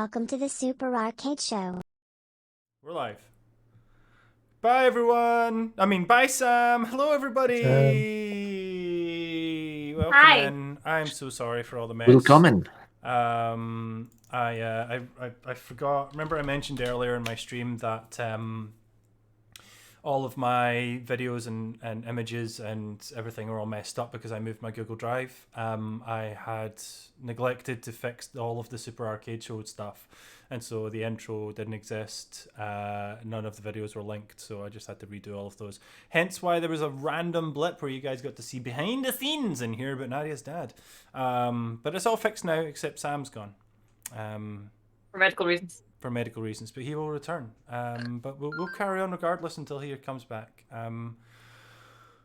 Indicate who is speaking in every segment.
Speaker 1: welcome to the Super Arcade Show.
Speaker 2: We're live. Bye, everyone. Bye, Sam. Hello, everybody. Welcome
Speaker 3: Hi.
Speaker 2: in. I'm so sorry for all the mess.
Speaker 4: Willkommen.
Speaker 2: I forgot. Remember, I mentioned earlier in my stream that all of my videos and images and everything are all messed up because I moved my Google Drive. I had neglected to fix all of the Super Arcade Show stuff, and so the intro didn't exist. None of the videos were linked, so I just had to redo all of those. Hence why there was a random blip where you guys got to see behind the scenes and hear about Nadia's dad. But it's all fixed now, except Sam's gone.
Speaker 3: For medical reasons.
Speaker 2: For medical reasons, but he will return. But we'll carry on regardless until he comes back.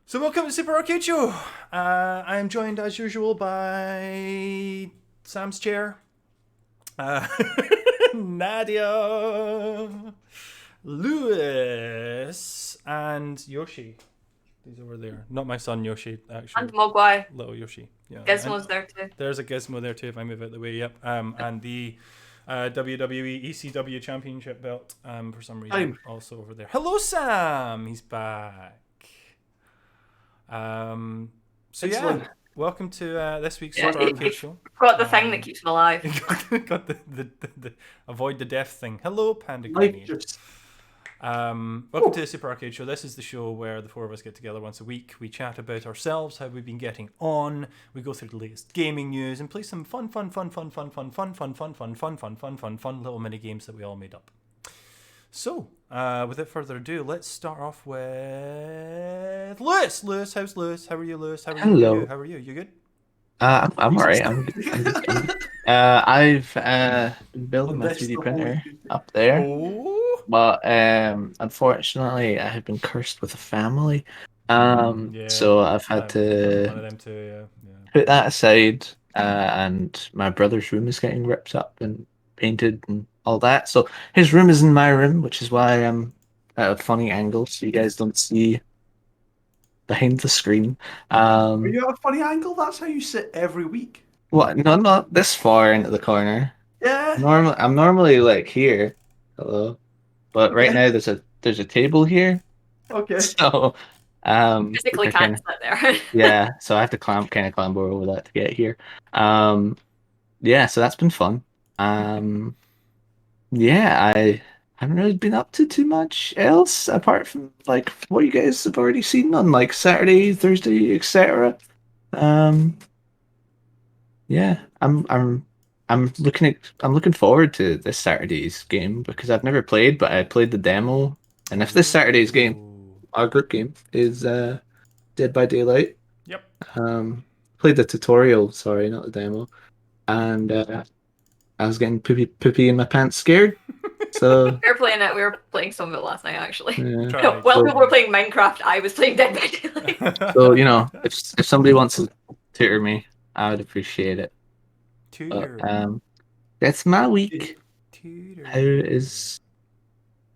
Speaker 2: So welcome to Super Arcade Show. I am joined as usual by Sam's chair, Nadia, Lewis, and Yoshi. He's over there. Not my son Yoshi, actually.
Speaker 3: And Mogwai.
Speaker 2: Little Yoshi. Yeah.
Speaker 3: Gizmo's there too.
Speaker 2: There's a Gizmo there too if I move out of the way. Yep. And the WWE ECW Championship belt, for some reason, also over there. Hello, Sam. He's back. So
Speaker 4: Excellent.
Speaker 2: yeah, welcome to this week's Super Arcade Show.
Speaker 3: Got the thing that keeps him alive.
Speaker 2: Got the avoid the death thing. Hello, Panda Granny. Welcome to the Super Arcade Show. This is the show where the four of us get together once a week. We chat about ourselves, how we've been getting on. We go through the latest gaming news and play some fun little mini games that we all made up. So, without further ado, let's start off with Lewis. Lewis, how's Lewis? How are you, Lewis? How are you?
Speaker 4: Hello.
Speaker 2: How are you? You good?
Speaker 4: I'm alright. I'm good. I've been building my 3D printer up there, but unfortunately, I have been cursed with a family. So I've had to
Speaker 2: one of them too, yeah.
Speaker 4: put that aside, and my brother's room is getting ripped up and painted and all that. So his room is in my room, which is why I'm at a funny angle, so you guys don't see behind the screen.
Speaker 5: Are you at a funny angle? That's how you sit every week.
Speaker 4: What? No, not this far into the corner.
Speaker 5: Yeah.
Speaker 4: I'm normally like here. Hello. But right now there's a table here.
Speaker 5: Okay.
Speaker 4: So
Speaker 3: Physically
Speaker 4: we're
Speaker 3: can't
Speaker 4: kinda-
Speaker 3: sit there.
Speaker 4: yeah, so I have to clamber over that to get here. Yeah, so that's been fun. Yeah, I haven't really been up to too much else apart from like what you guys have already seen on like Saturday, Thursday, etc. Yeah, I'm looking forward to this Saturday's game because I've never played, but I played the demo. And if this Saturday's game, our group game, is Dead by Daylight.
Speaker 2: Yep.
Speaker 4: Played the tutorial, sorry, not the demo. And I was getting poopy in my pants scared. So
Speaker 3: We were playing it. We were playing some of it last night, actually.
Speaker 4: yeah.
Speaker 2: Try
Speaker 3: While
Speaker 4: So-
Speaker 3: people were playing Minecraft, I was playing Dead by Daylight.
Speaker 4: So, you know, if somebody wants to tutor me, I would appreciate it.
Speaker 2: Tutor.
Speaker 4: But, that's my week.
Speaker 2: Tutor.
Speaker 4: How is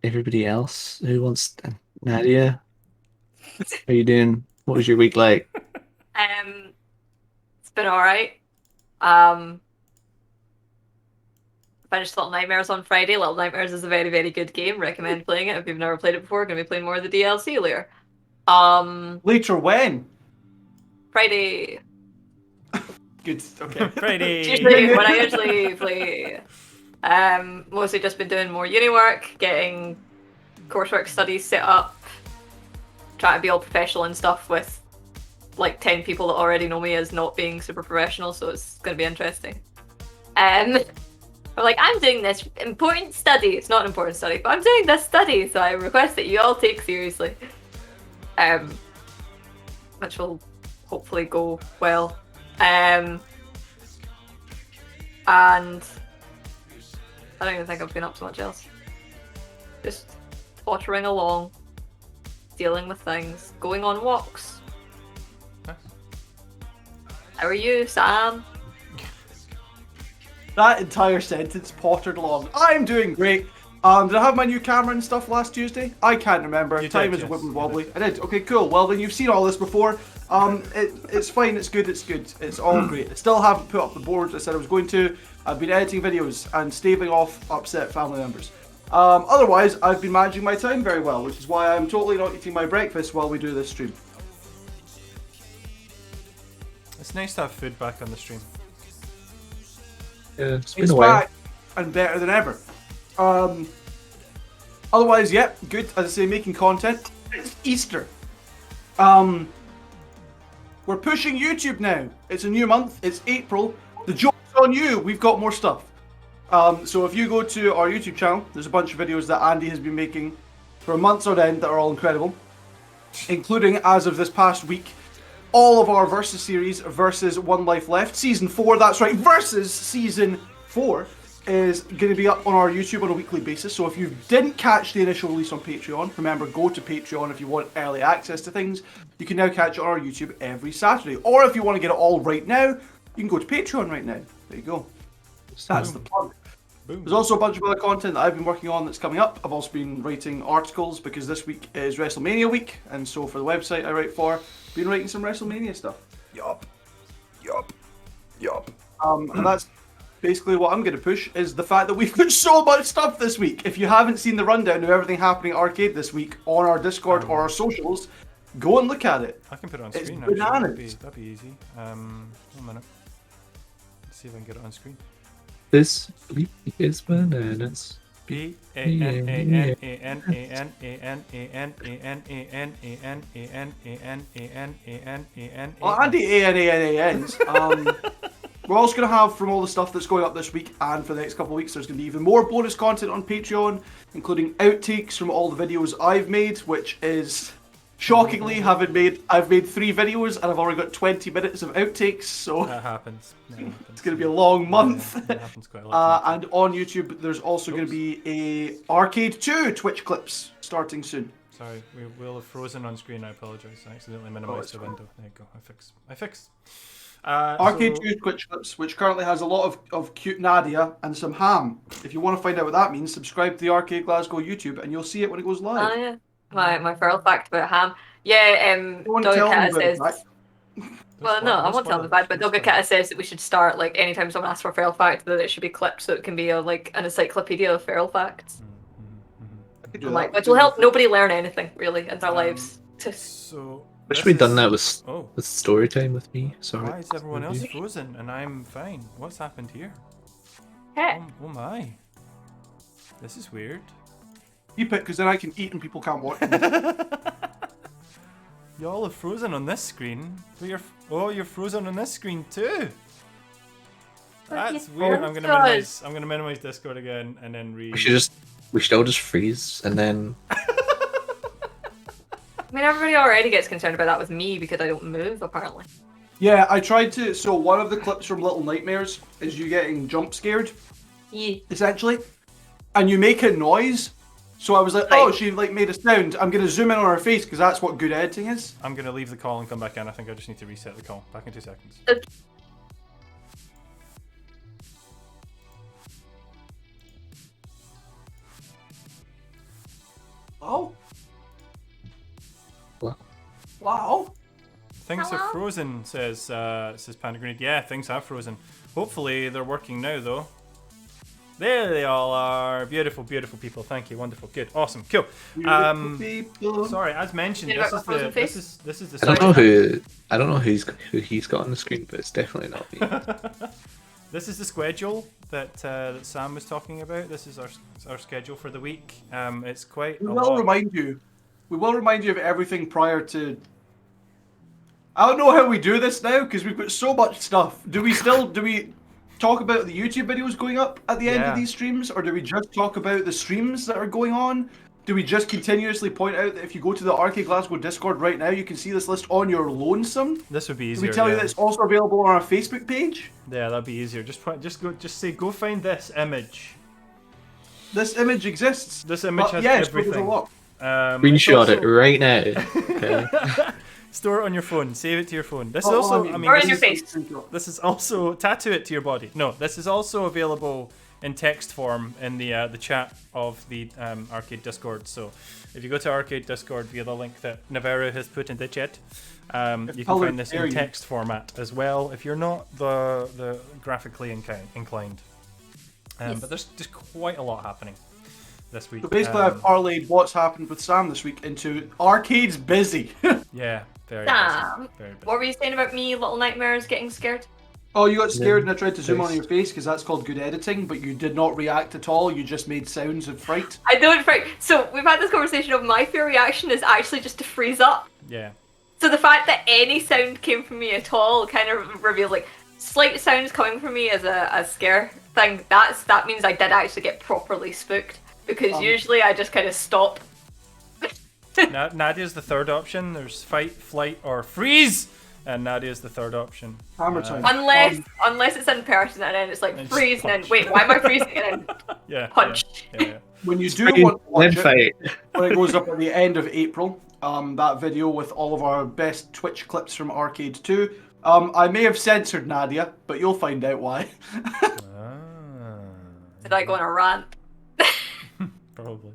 Speaker 4: everybody else? Who wants Nadia? How are you doing? What was your week like?
Speaker 3: It's been alright. Finished Little Nightmares on Friday. Little Nightmares is a very, very good game. Recommend playing it if you've never played it before. Gonna be playing more of the DLC later.
Speaker 5: Later when?
Speaker 3: Friday.
Speaker 5: Good. Okay.
Speaker 2: Friday.
Speaker 3: It's usually when I usually play. Mostly just been doing more uni work, getting coursework studies set up, trying to be all professional and stuff with like 10 people that already know me as not being super professional, so it's going to be interesting. I'm like, I'm doing this important study. It's not an important study, but I'm doing this study, so I request that you all take seriously. Which will hopefully go well. And I don't even think I've been up to much else. Just pottering along, dealing with things, going on walks.
Speaker 2: Nice.
Speaker 3: How are you, Sam?
Speaker 5: That entire sentence pottered along. I'm doing great. Did I have my new camera and stuff last Tuesday? I can't remember.
Speaker 2: You
Speaker 5: Time
Speaker 2: did,
Speaker 5: is
Speaker 2: yes,
Speaker 5: wibbly
Speaker 2: you
Speaker 5: wobbly. I did. Okay, cool. Well, then you've seen all this before. It's fine. It's good. It's all great. I still haven't put up the board. I said I was going to. I've been editing videos and staving off upset family members. Otherwise, I've been managing my time very well, which is why I'm totally not eating my breakfast while we do this stream.
Speaker 2: It's nice to have food back on the stream.
Speaker 4: Yeah, it's been
Speaker 5: It's
Speaker 4: a while.
Speaker 5: back and better than ever. Otherwise, yeah, good. As I say, making content. It's Easter. We're pushing YouTube now. It's a new month. It's April. The joke's on you. We've got more stuff. So if you go to our YouTube channel, there's a bunch of videos that Andy has been making for months on end that are all incredible, including, as of this past week, all of our Versus series, Versus One Life Left, Season 4, that's right, Versus Season 4 is going to be up on our YouTube on a weekly basis. So if you didn't catch the initial release on Patreon, remember, go to Patreon if you want early access to things. You can now catch it on our YouTube every Saturday. Or if you want to get it all right now, you can go to Patreon right now. There you go. That's the plug.
Speaker 2: Boom.
Speaker 5: There's also a bunch of other content that I've been working on that's coming up. I've also been writing articles because this week is WrestleMania week, and so for the website I write for, been writing some WrestleMania stuff. Yup. And that's basically what I'm going to push, is the fact that we've got so much stuff this week. If you haven't seen the rundown of everything happening at R-CADE this week on our Discord or our socials, go and look at it.
Speaker 2: I can put it on
Speaker 5: It's
Speaker 2: screen.
Speaker 5: bananas.
Speaker 2: That'd be easy. 1 minute. Let's see if I can get it on screen.
Speaker 4: This week is bananas.
Speaker 5: Well, Andy ANANANs. We're also going to have, from all the stuff that's going up this week and for the next couple of weeks, there's going to be even more bonus content on Patreon, including outtakes from all the videos I've made, which is shockingly, I've made 3 videos and I've already got 20 minutes of outtakes, so
Speaker 2: That happens.
Speaker 5: it's going to be a long month.
Speaker 2: Yeah, that happens quite a lot.
Speaker 5: And on YouTube, there's also going to be a R-CADE 2 Twitch clips starting soon.
Speaker 2: Sorry, we will have frozen on screen. I apologise. I accidentally minimized
Speaker 5: it's
Speaker 2: the
Speaker 5: fine.
Speaker 2: window. There you go. I fixed.
Speaker 5: R-CADE 2 Twitch clips, which currently has a lot of cute Nadia and some ham. If you want to find out what that means, subscribe to the R-CADE Glasgow YouTube and you'll see it when it goes live.
Speaker 3: Oh yeah. My feral fact about ham. Yeah,
Speaker 5: Don't
Speaker 3: Doggy
Speaker 5: tell me
Speaker 3: Cat
Speaker 5: about
Speaker 3: says.
Speaker 5: that.
Speaker 3: Well, no, I won't tell them the bad, but Doggy Cat says that we should start, like, anytime someone asks for a feral fact, that it should be clipped so it can be like an encyclopedia of feral facts.
Speaker 5: I could do
Speaker 3: I'm
Speaker 5: that.
Speaker 3: like, which will help nobody learn anything really in their lives.
Speaker 2: So.
Speaker 4: Wish
Speaker 2: this
Speaker 4: we'd done
Speaker 2: is-
Speaker 4: that with
Speaker 2: Oh,
Speaker 4: story time with me. Sorry.
Speaker 2: why is everyone else frozen and I'm fine? What's happened here?
Speaker 3: Hey.
Speaker 2: Oh my. This is weird.
Speaker 5: Keep it, because then I can eat and people can't watch me.
Speaker 2: Y'all are frozen on this screen. But you're frozen on this screen too. That's weird. I'm gonna minimize Discord again and then
Speaker 4: We should all just freeze and then
Speaker 3: I mean, everybody already gets concerned about that with me because I don't move, apparently.
Speaker 5: Yeah, I tried to. So one of the clips from Little Nightmares is you getting jump scared,
Speaker 3: Yeah.
Speaker 5: essentially, and you make a noise. So I was like,
Speaker 3: Right.
Speaker 5: oh, she like made a sound. I'm gonna zoom in on her face because that's what good editing is.
Speaker 2: I'm gonna leave the call and come back in. I think I just need to reset the call. Back in 2 seconds.
Speaker 5: Oh.
Speaker 4: What?
Speaker 5: Wow.
Speaker 2: Things have frozen, says Panda Grenade. Yeah, things have frozen. Hopefully they're working now though. There they all are. Beautiful, beautiful people. Thank you. Wonderful. Good. Awesome. Cool.
Speaker 5: People.
Speaker 2: Sorry, as mentioned,
Speaker 3: You know about frozen face?
Speaker 2: this is the
Speaker 4: I don't know
Speaker 2: schedule.
Speaker 4: who he's got on the screen, but it's definitely not me.
Speaker 2: This is the schedule that Sam was talking about. This is our schedule for the week. It's quite
Speaker 5: We
Speaker 2: a
Speaker 5: will
Speaker 2: lot.
Speaker 5: remind you. We will remind you of everything prior to. I don't know how we do this now because we've got so much stuff. Do we talk about the YouTube videos going up at the end
Speaker 2: Yeah.
Speaker 5: of these streams, or do we just talk about the streams that are going on? Do we just continuously point out that if you go to the R-CADE Glasgow Discord right now, you can see this list on your lonesome?
Speaker 2: This would be
Speaker 5: Do
Speaker 2: easier.
Speaker 5: we tell you
Speaker 2: yeah.
Speaker 5: that it's also available on our Facebook page?
Speaker 2: Yeah, that'd be easier. Just say go find this image.
Speaker 5: This image exists.
Speaker 2: This image
Speaker 5: But
Speaker 2: has
Speaker 5: yes, but
Speaker 2: everything.
Speaker 5: there's a lot.
Speaker 4: Screenshot
Speaker 2: it's
Speaker 4: it right now. Okay.
Speaker 2: Store it on your phone. Save it to your phone. This is
Speaker 5: Oh,
Speaker 2: also.
Speaker 5: I
Speaker 2: I
Speaker 5: mean,
Speaker 2: mean,
Speaker 3: Or
Speaker 2: this
Speaker 3: in your
Speaker 2: is,
Speaker 3: face.
Speaker 2: this is also tattoo it to your body. No, this is also available in text form in the chat of the R-CADE Discord. So if you go to R-CADE Discord via the link that Navarro has put in the chat, You can find this in text format as well if you're not the graphically inclined.
Speaker 3: Yes.
Speaker 2: But there's just quite a lot happening this week.
Speaker 5: So basically, I've parlayed what's happened with Sam this week into R-CADE's busy.
Speaker 2: Yeah, very
Speaker 3: Sam,
Speaker 2: busy. Very busy.
Speaker 3: what were you saying about me, Little Nightmares, getting scared?
Speaker 5: Oh, you got scared and I tried to zoom on your face because that's called good editing, but you did not react at all. You just made sounds of fright.
Speaker 3: I don't fright. So we've had this conversation of my fear reaction is actually just to freeze up.
Speaker 2: Yeah.
Speaker 3: So the fact that any sound came from me at all kind of reveals like slight sounds coming from me as a scare thing. That means I did actually get properly spooked because usually I just kind of stop.
Speaker 2: Nadia's the third option. There's fight, flight, or freeze. And Nadia's the third option.
Speaker 5: Hammer time.
Speaker 3: Unless it's in person and then it's like
Speaker 2: And
Speaker 3: freeze and then
Speaker 2: punch.
Speaker 3: wait, why am I freezing and then
Speaker 2: Yeah.
Speaker 3: punch?
Speaker 2: Yeah.
Speaker 5: When you do want to watch it,
Speaker 4: fight.
Speaker 5: when it goes up at the end of April, that video with all of our best Twitch clips from R-CADE 2, I may have censored Nadia, but you'll find out why.
Speaker 3: Did I go on a rant?
Speaker 2: Probably.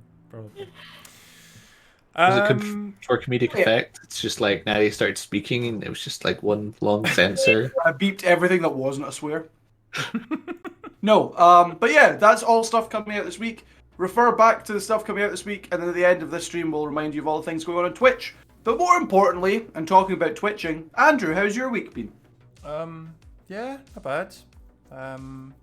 Speaker 4: Was it for comedic effect? It's just like Nadia started speaking and it was just like one long censor.
Speaker 5: I beeped everything that wasn't a swear. No, but yeah, that's all stuff coming out this week. Refer back to the stuff coming out this week, and then at the end of this stream, we'll remind you of all the things going on Twitch. But more importantly, and talking about twitching, Andrew, how's your week been?
Speaker 2: Yeah, not bad. I'm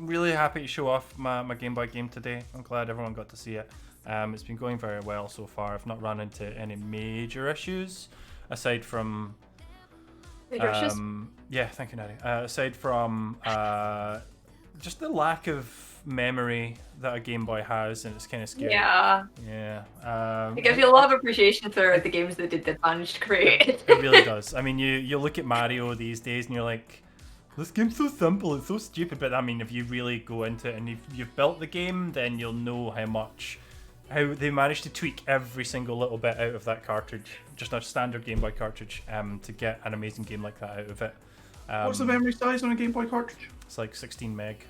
Speaker 2: really happy to show off my Game Boy game today. I'm glad everyone got to see it. It's been going very well so far. I've not run into any major issues, aside from...
Speaker 3: Major issues?
Speaker 2: Yeah, thank you, Nadia. Aside from just the lack of memory that a Game Boy has, and it's kind of scary.
Speaker 3: Yeah.
Speaker 2: Yeah.
Speaker 3: It gives you a lot of appreciation for the games that they did manage to create.
Speaker 2: It really does. I mean, you look at Mario these days and you're like, this game's so simple, it's so stupid. But I mean, if you really go into it and you've built the game, then you'll know how they managed to tweak every single little bit out of that cartridge, just a standard Game Boy cartridge, to get an amazing game like that out of it.
Speaker 5: What's the memory size on a Game Boy cartridge?
Speaker 2: It's like 16 meg.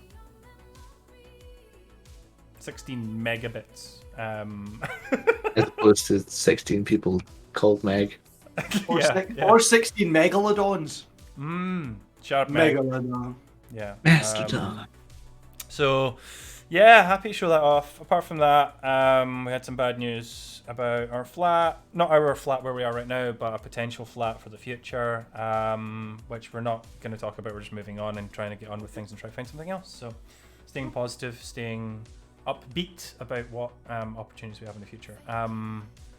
Speaker 2: 16 megabits.
Speaker 4: As opposed to 16 people called Meg.
Speaker 5: Or,
Speaker 2: Yeah.
Speaker 5: or 16 megalodons.
Speaker 2: Sharp meg.
Speaker 5: Megalodon.
Speaker 2: Yeah.
Speaker 4: Mastodon.
Speaker 2: So, yeah, happy to show that off. Apart from that, we had some bad news about our flat. Not our flat where we are right now, but a potential flat for the future, which we're not going to talk about. We're just moving on and trying to get on with things and try to find something else. So, staying positive, staying upbeat about what opportunities we have in the future.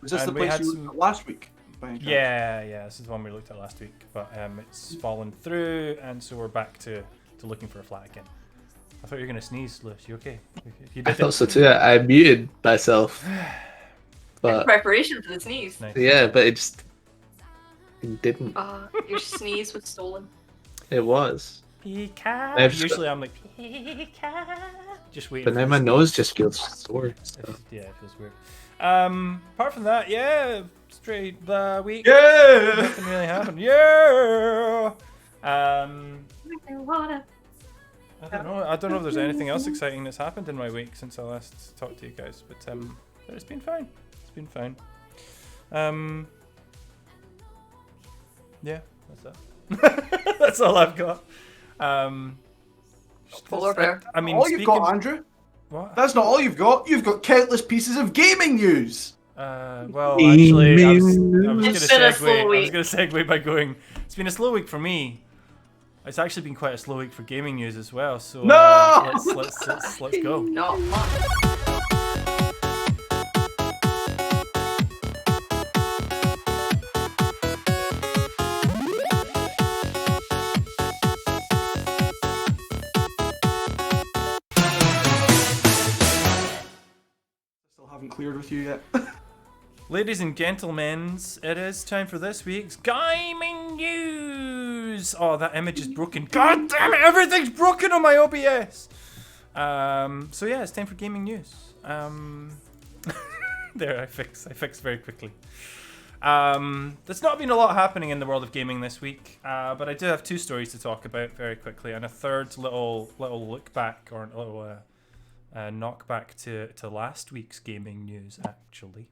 Speaker 5: Was this the
Speaker 2: and we
Speaker 5: place
Speaker 2: had
Speaker 5: you
Speaker 2: some-
Speaker 5: looked at last week? by any chance?
Speaker 2: Yeah, this is the one we looked at last week, but it's fallen through, and so we're back to looking for a flat again. I thought you were gonna sneeze, Lewis. You okay? You
Speaker 4: I
Speaker 2: did
Speaker 4: thought so too. I muted myself.
Speaker 3: In
Speaker 4: But
Speaker 3: preparation for the sneeze.
Speaker 2: Nice.
Speaker 4: yeah, but it didn't.
Speaker 3: Your sneeze was stolen.
Speaker 4: It was.
Speaker 2: Pika.
Speaker 4: I've just
Speaker 2: Usually I'm like Pika. Just waiting.
Speaker 4: But
Speaker 2: for
Speaker 4: now
Speaker 2: the
Speaker 4: my
Speaker 2: sneeze.
Speaker 4: nose just feels sore. So.
Speaker 2: Yeah, it feels weird. Apart from that, yeah, straight the week.
Speaker 5: Yeah!
Speaker 2: Nothing really happened. Yeah. I don't know if there's anything else exciting that's happened in my week since I last talked to you guys, but it's been fine. It's been fine. Yeah, that's it. That's all I've got.
Speaker 3: Polar bear.
Speaker 2: I mean,
Speaker 5: All you've got, Andrew?
Speaker 2: What?
Speaker 5: That's not all you've got. You've got countless pieces of gaming news.
Speaker 2: Well, actually, I was
Speaker 3: It's been a slow
Speaker 2: I was
Speaker 3: week.
Speaker 2: going to segue by going, it's been a slow week for me. It's actually been quite a slow week for gaming news as well. So
Speaker 5: No!
Speaker 2: let's go.
Speaker 3: Not much.
Speaker 5: Still haven't cleared with you yet.
Speaker 2: Ladies and gentlemen, it is time for this week's gaming news. Oh, that image is broken. God damn it, everything's broken on my OBS. So yeah, it's time for gaming news. There, I fixed very quickly. There's not been a lot happening in the world of gaming this week, but I do have two stories to talk about very quickly, and a third little look back, or a little knock back to last week's gaming news, actually.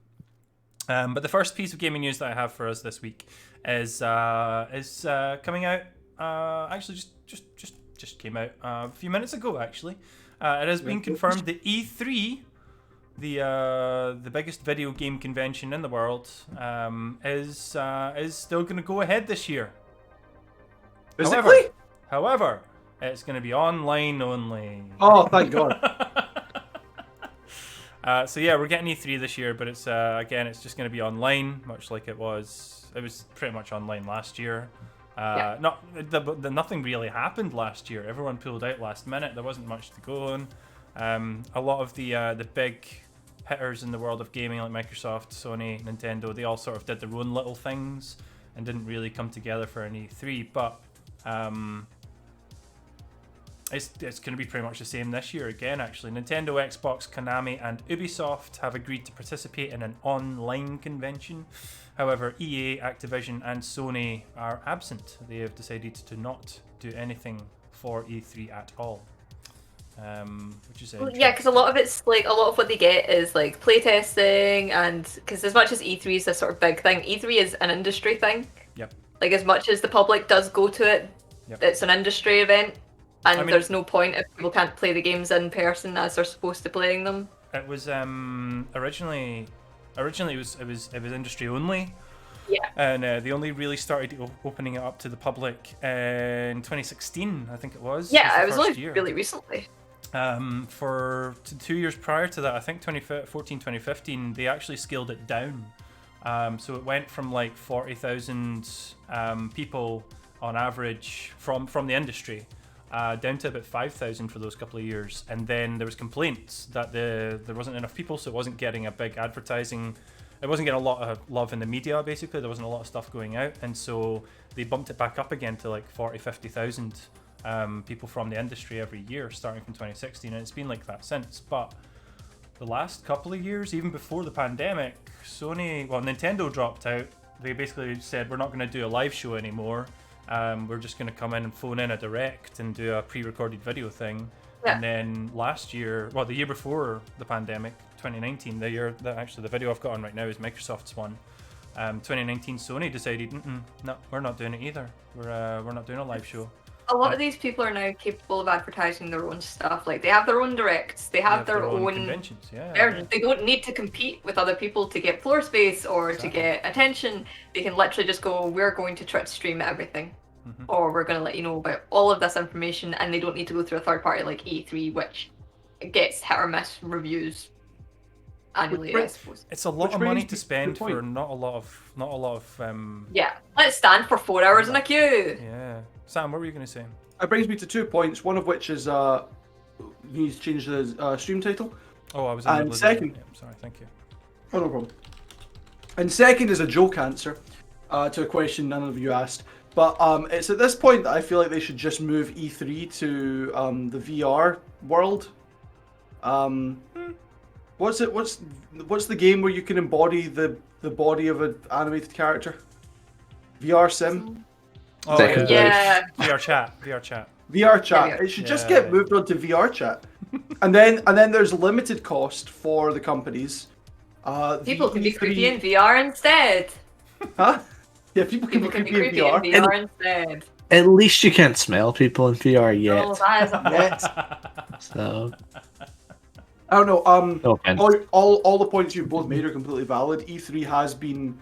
Speaker 2: But the first piece of gaming news that I have for us this week is coming out. Actually, just came out a few minutes ago. Actually, it has been confirmed that E3, the biggest video game convention in the world, is still going to go ahead this year.
Speaker 5: Physically?
Speaker 2: However, it's going to be online only.
Speaker 5: Oh, thank God.
Speaker 2: So yeah, we're getting E3 this year, but it's again, it's just going to be online, much like it was. It was pretty much online last year. Nothing really happened last year. Everyone pulled out last minute. There wasn't much to go on. A lot of the big hitters in the world of gaming, like Microsoft, Sony, Nintendo, they all sort of did their own little things and didn't really come together for an E3. But it's going to be pretty much the same this year again, actually. Nintendo, Xbox, Konami, and Ubisoft have agreed to participate in an online convention. However, EA, Activision, and Sony are absent. They have decided to not do anything for E3 at all. Which is
Speaker 3: yeah, because a lot of it's like a lot of what they get is like playtesting, and because as much as E3 is a sort of big thing, E3 is an industry thing.
Speaker 2: Yep.
Speaker 3: Like as much as the public does go to it, it's an industry event. And there's no point if people can't play the games in person as they're supposed to playing them.
Speaker 2: It was originally it was industry only.
Speaker 3: Yeah.
Speaker 2: And they only really started opening it up to the public in 2016, I think it was.
Speaker 3: Yeah, it was only really recently.
Speaker 2: For 2 years prior to that, I think 2014, 2015, they actually scaled it down. So it went from like 40,000 people on average from the industry. Down to about 5,000 for those couple of years, and then there was complaints that there wasn't enough people, so it wasn't getting a big advertising. It wasn't getting a lot of love in the media. Basically, there wasn't a lot of stuff going out, and so they bumped it back up again to like 50,000 people from the industry every year, starting from 2016, and it's been like that since. But the last couple of years, even before the pandemic, Nintendo dropped out. They basically said, we're not going to do a live show anymore. We're just going to come in and phone in a direct and do a pre-recorded video thing. Yeah. And then the year before the pandemic, 2019, the video I've got on right now is Microsoft's one. 2019, Sony decided, no, we're not doing it either. We're not doing a live show.
Speaker 3: A lot of these people are now capable of advertising their own stuff. Like they have their own directs, they have their own
Speaker 2: conventions.
Speaker 3: They don't need to compete with other people to get floor space or to get attention. They can literally just go, we're going to try to stream everything, or we're going to let you know about all of this information, and they don't need to go through a third party like E3, which gets hit or miss reviews annually, I suppose.
Speaker 2: It's a lot of money to spend for not a lot of.
Speaker 3: Yeah, let's stand for 4 hours in a queue.
Speaker 2: Yeah. Sam, what were you going to say?
Speaker 5: It brings me to 2 points, one of which is you need to change the stream title.
Speaker 2: Oh, I was
Speaker 5: in the second.
Speaker 2: Yeah, sorry, thank you.
Speaker 5: Oh, no problem. And second is a joke answer to a question none of you asked. But it's at this point that I feel like they should just move E3 to the VR world. What's the game where you can embody the body of an animated character? VR Sim?
Speaker 2: Oh, yeah. VR chat. VR chat. It should just get moved on to VR chat. and then there's limited cost for the companies.
Speaker 3: People can be creepy in VR instead.
Speaker 5: Huh? Yeah, people can be creepy in
Speaker 3: VR instead.
Speaker 4: At least you can't smell people in VR yet.
Speaker 3: Oh, that is a
Speaker 4: So
Speaker 5: I don't know.
Speaker 4: no
Speaker 5: all the points you've both made are completely valid. E3 has been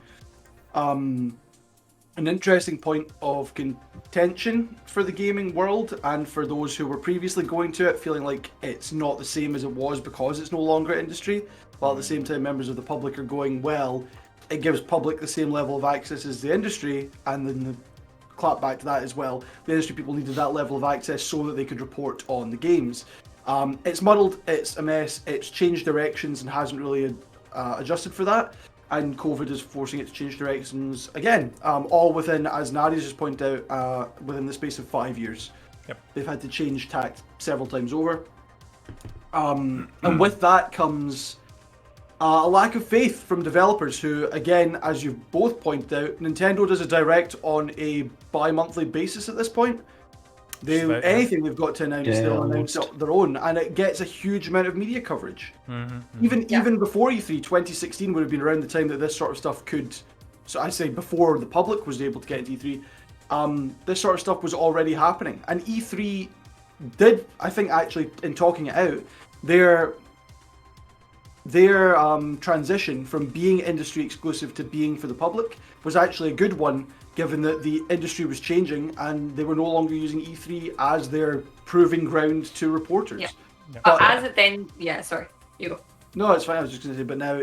Speaker 5: an interesting point of contention for the gaming world, and for those who were previously going to it, feeling like it's not the same as it was because it's no longer industry. While at the same time, members of the public are going, well, it gives public the same level of access as the industry, and then the clap back to that as well. The industry people needed that level of access so that they could report on the games. It's muddled, it's a mess, it's changed directions and hasn't really adjusted for that. And COVID is forcing it to change directions again, all within, as Nadia's just pointed out, within the space of 5 years.
Speaker 2: Yep.
Speaker 5: They've had to change tact several times over. And with that comes a lack of faith from developers who, again, as you've both pointed out, Nintendo does a direct on a bi-monthly basis at this point. Anything they've got to announce, they'll announce
Speaker 4: almost.
Speaker 5: their own, and it gets a huge amount of media coverage. Even before E3, 2016 would have been around the time that this sort of stuff could. So I say before the public was able to get into E3, this sort of stuff was already happening, and E3 did, I think, actually, in talking it out, their transition from being industry exclusive to being for the public was actually a good one, given that the industry was changing and they were no longer using E3 as their proving ground to reporters.
Speaker 3: Yeah.
Speaker 2: Yeah.
Speaker 3: But as it then, sorry, you go.
Speaker 5: No, it's fine. I was just going to say, but now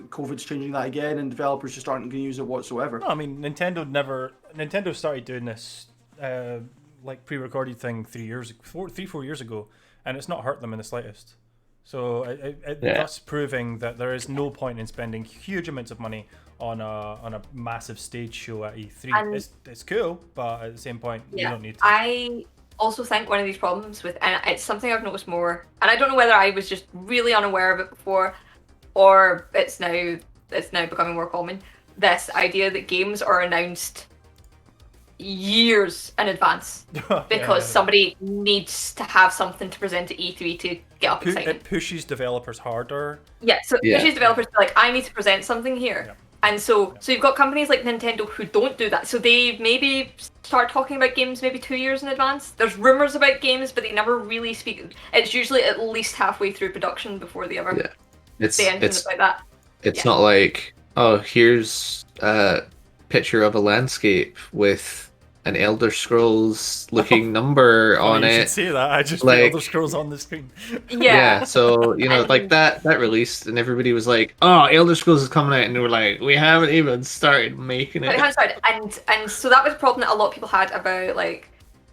Speaker 5: COVID's changing that again, and developers just aren't going to use it whatsoever.
Speaker 2: No, I mean Nintendo started doing this like pre-recorded thing 4 years ago, and it's not hurt them in the slightest. So that's proving that there is no point in spending huge amounts of money on a massive stage show at E3. It's cool, but at the same point, you don't need to.
Speaker 3: I also think one of these problems with, and it's something I've noticed more, and I don't know whether I was just really unaware of it before, or it's now becoming more common, this idea that games are announced years in advance because somebody needs to have something to present at E3 to get up excited.
Speaker 2: It pushes developers harder.
Speaker 3: It pushes developers to like, I need to present something here.
Speaker 2: Yeah.
Speaker 3: And so you've got companies like Nintendo who don't do that. So they maybe start talking about games maybe 2 years in advance. There's rumors about games, but they never really speak. It's usually at least halfway through production before they ever say anything about that.
Speaker 4: It's not like, oh, here's a picture of a landscape with an Elder Scrolls looking number on
Speaker 2: you
Speaker 4: it.
Speaker 2: should see that. I just put Elder Scrolls on the screen.
Speaker 3: Yeah.
Speaker 4: So like that released, and everybody was like, "Oh, Elder Scrolls is coming out," and they were like, "We haven't even started making it."
Speaker 3: And so that was a problem that a lot of people had about, like,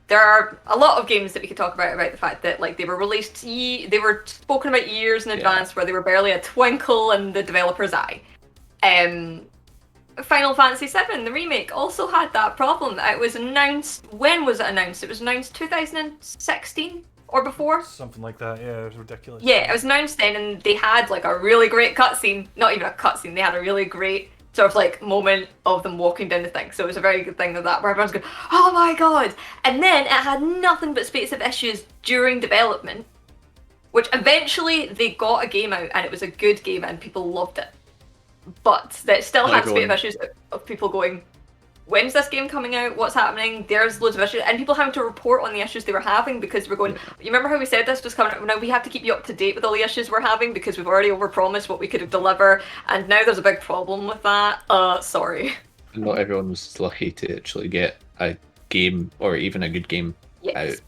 Speaker 3: there are a lot of games that we could talk about the fact that, like, they were released, they were spoken about years in advance, where they were barely a twinkle in the developer's eye. Final Fantasy VII, the remake, also had that problem. It was announced, when was it announced? It was announced 2016 or before?
Speaker 2: Something like that, yeah, it was ridiculous.
Speaker 3: Yeah, it was announced then, and they had like a really great cutscene, not even a cutscene, they had a really great sort of like moment of them walking down the thing. So it was a very good thing of that, where everyone's going, oh my god! And then it had nothing but space of issues during development, which eventually they got a game out, and it was a good game, and people loved it. But that still had spate of issues of people going, when's this game coming out? What's happening? There's loads of issues, and people having to report on the issues they were having because we're going, you remember how we said this was coming out? Now we have to keep you up to date with all the issues we're having because we've already overpromised what we could deliver, and now there's a big problem with that. Sorry.
Speaker 4: Not everyone was lucky to actually get a game or even a good game out.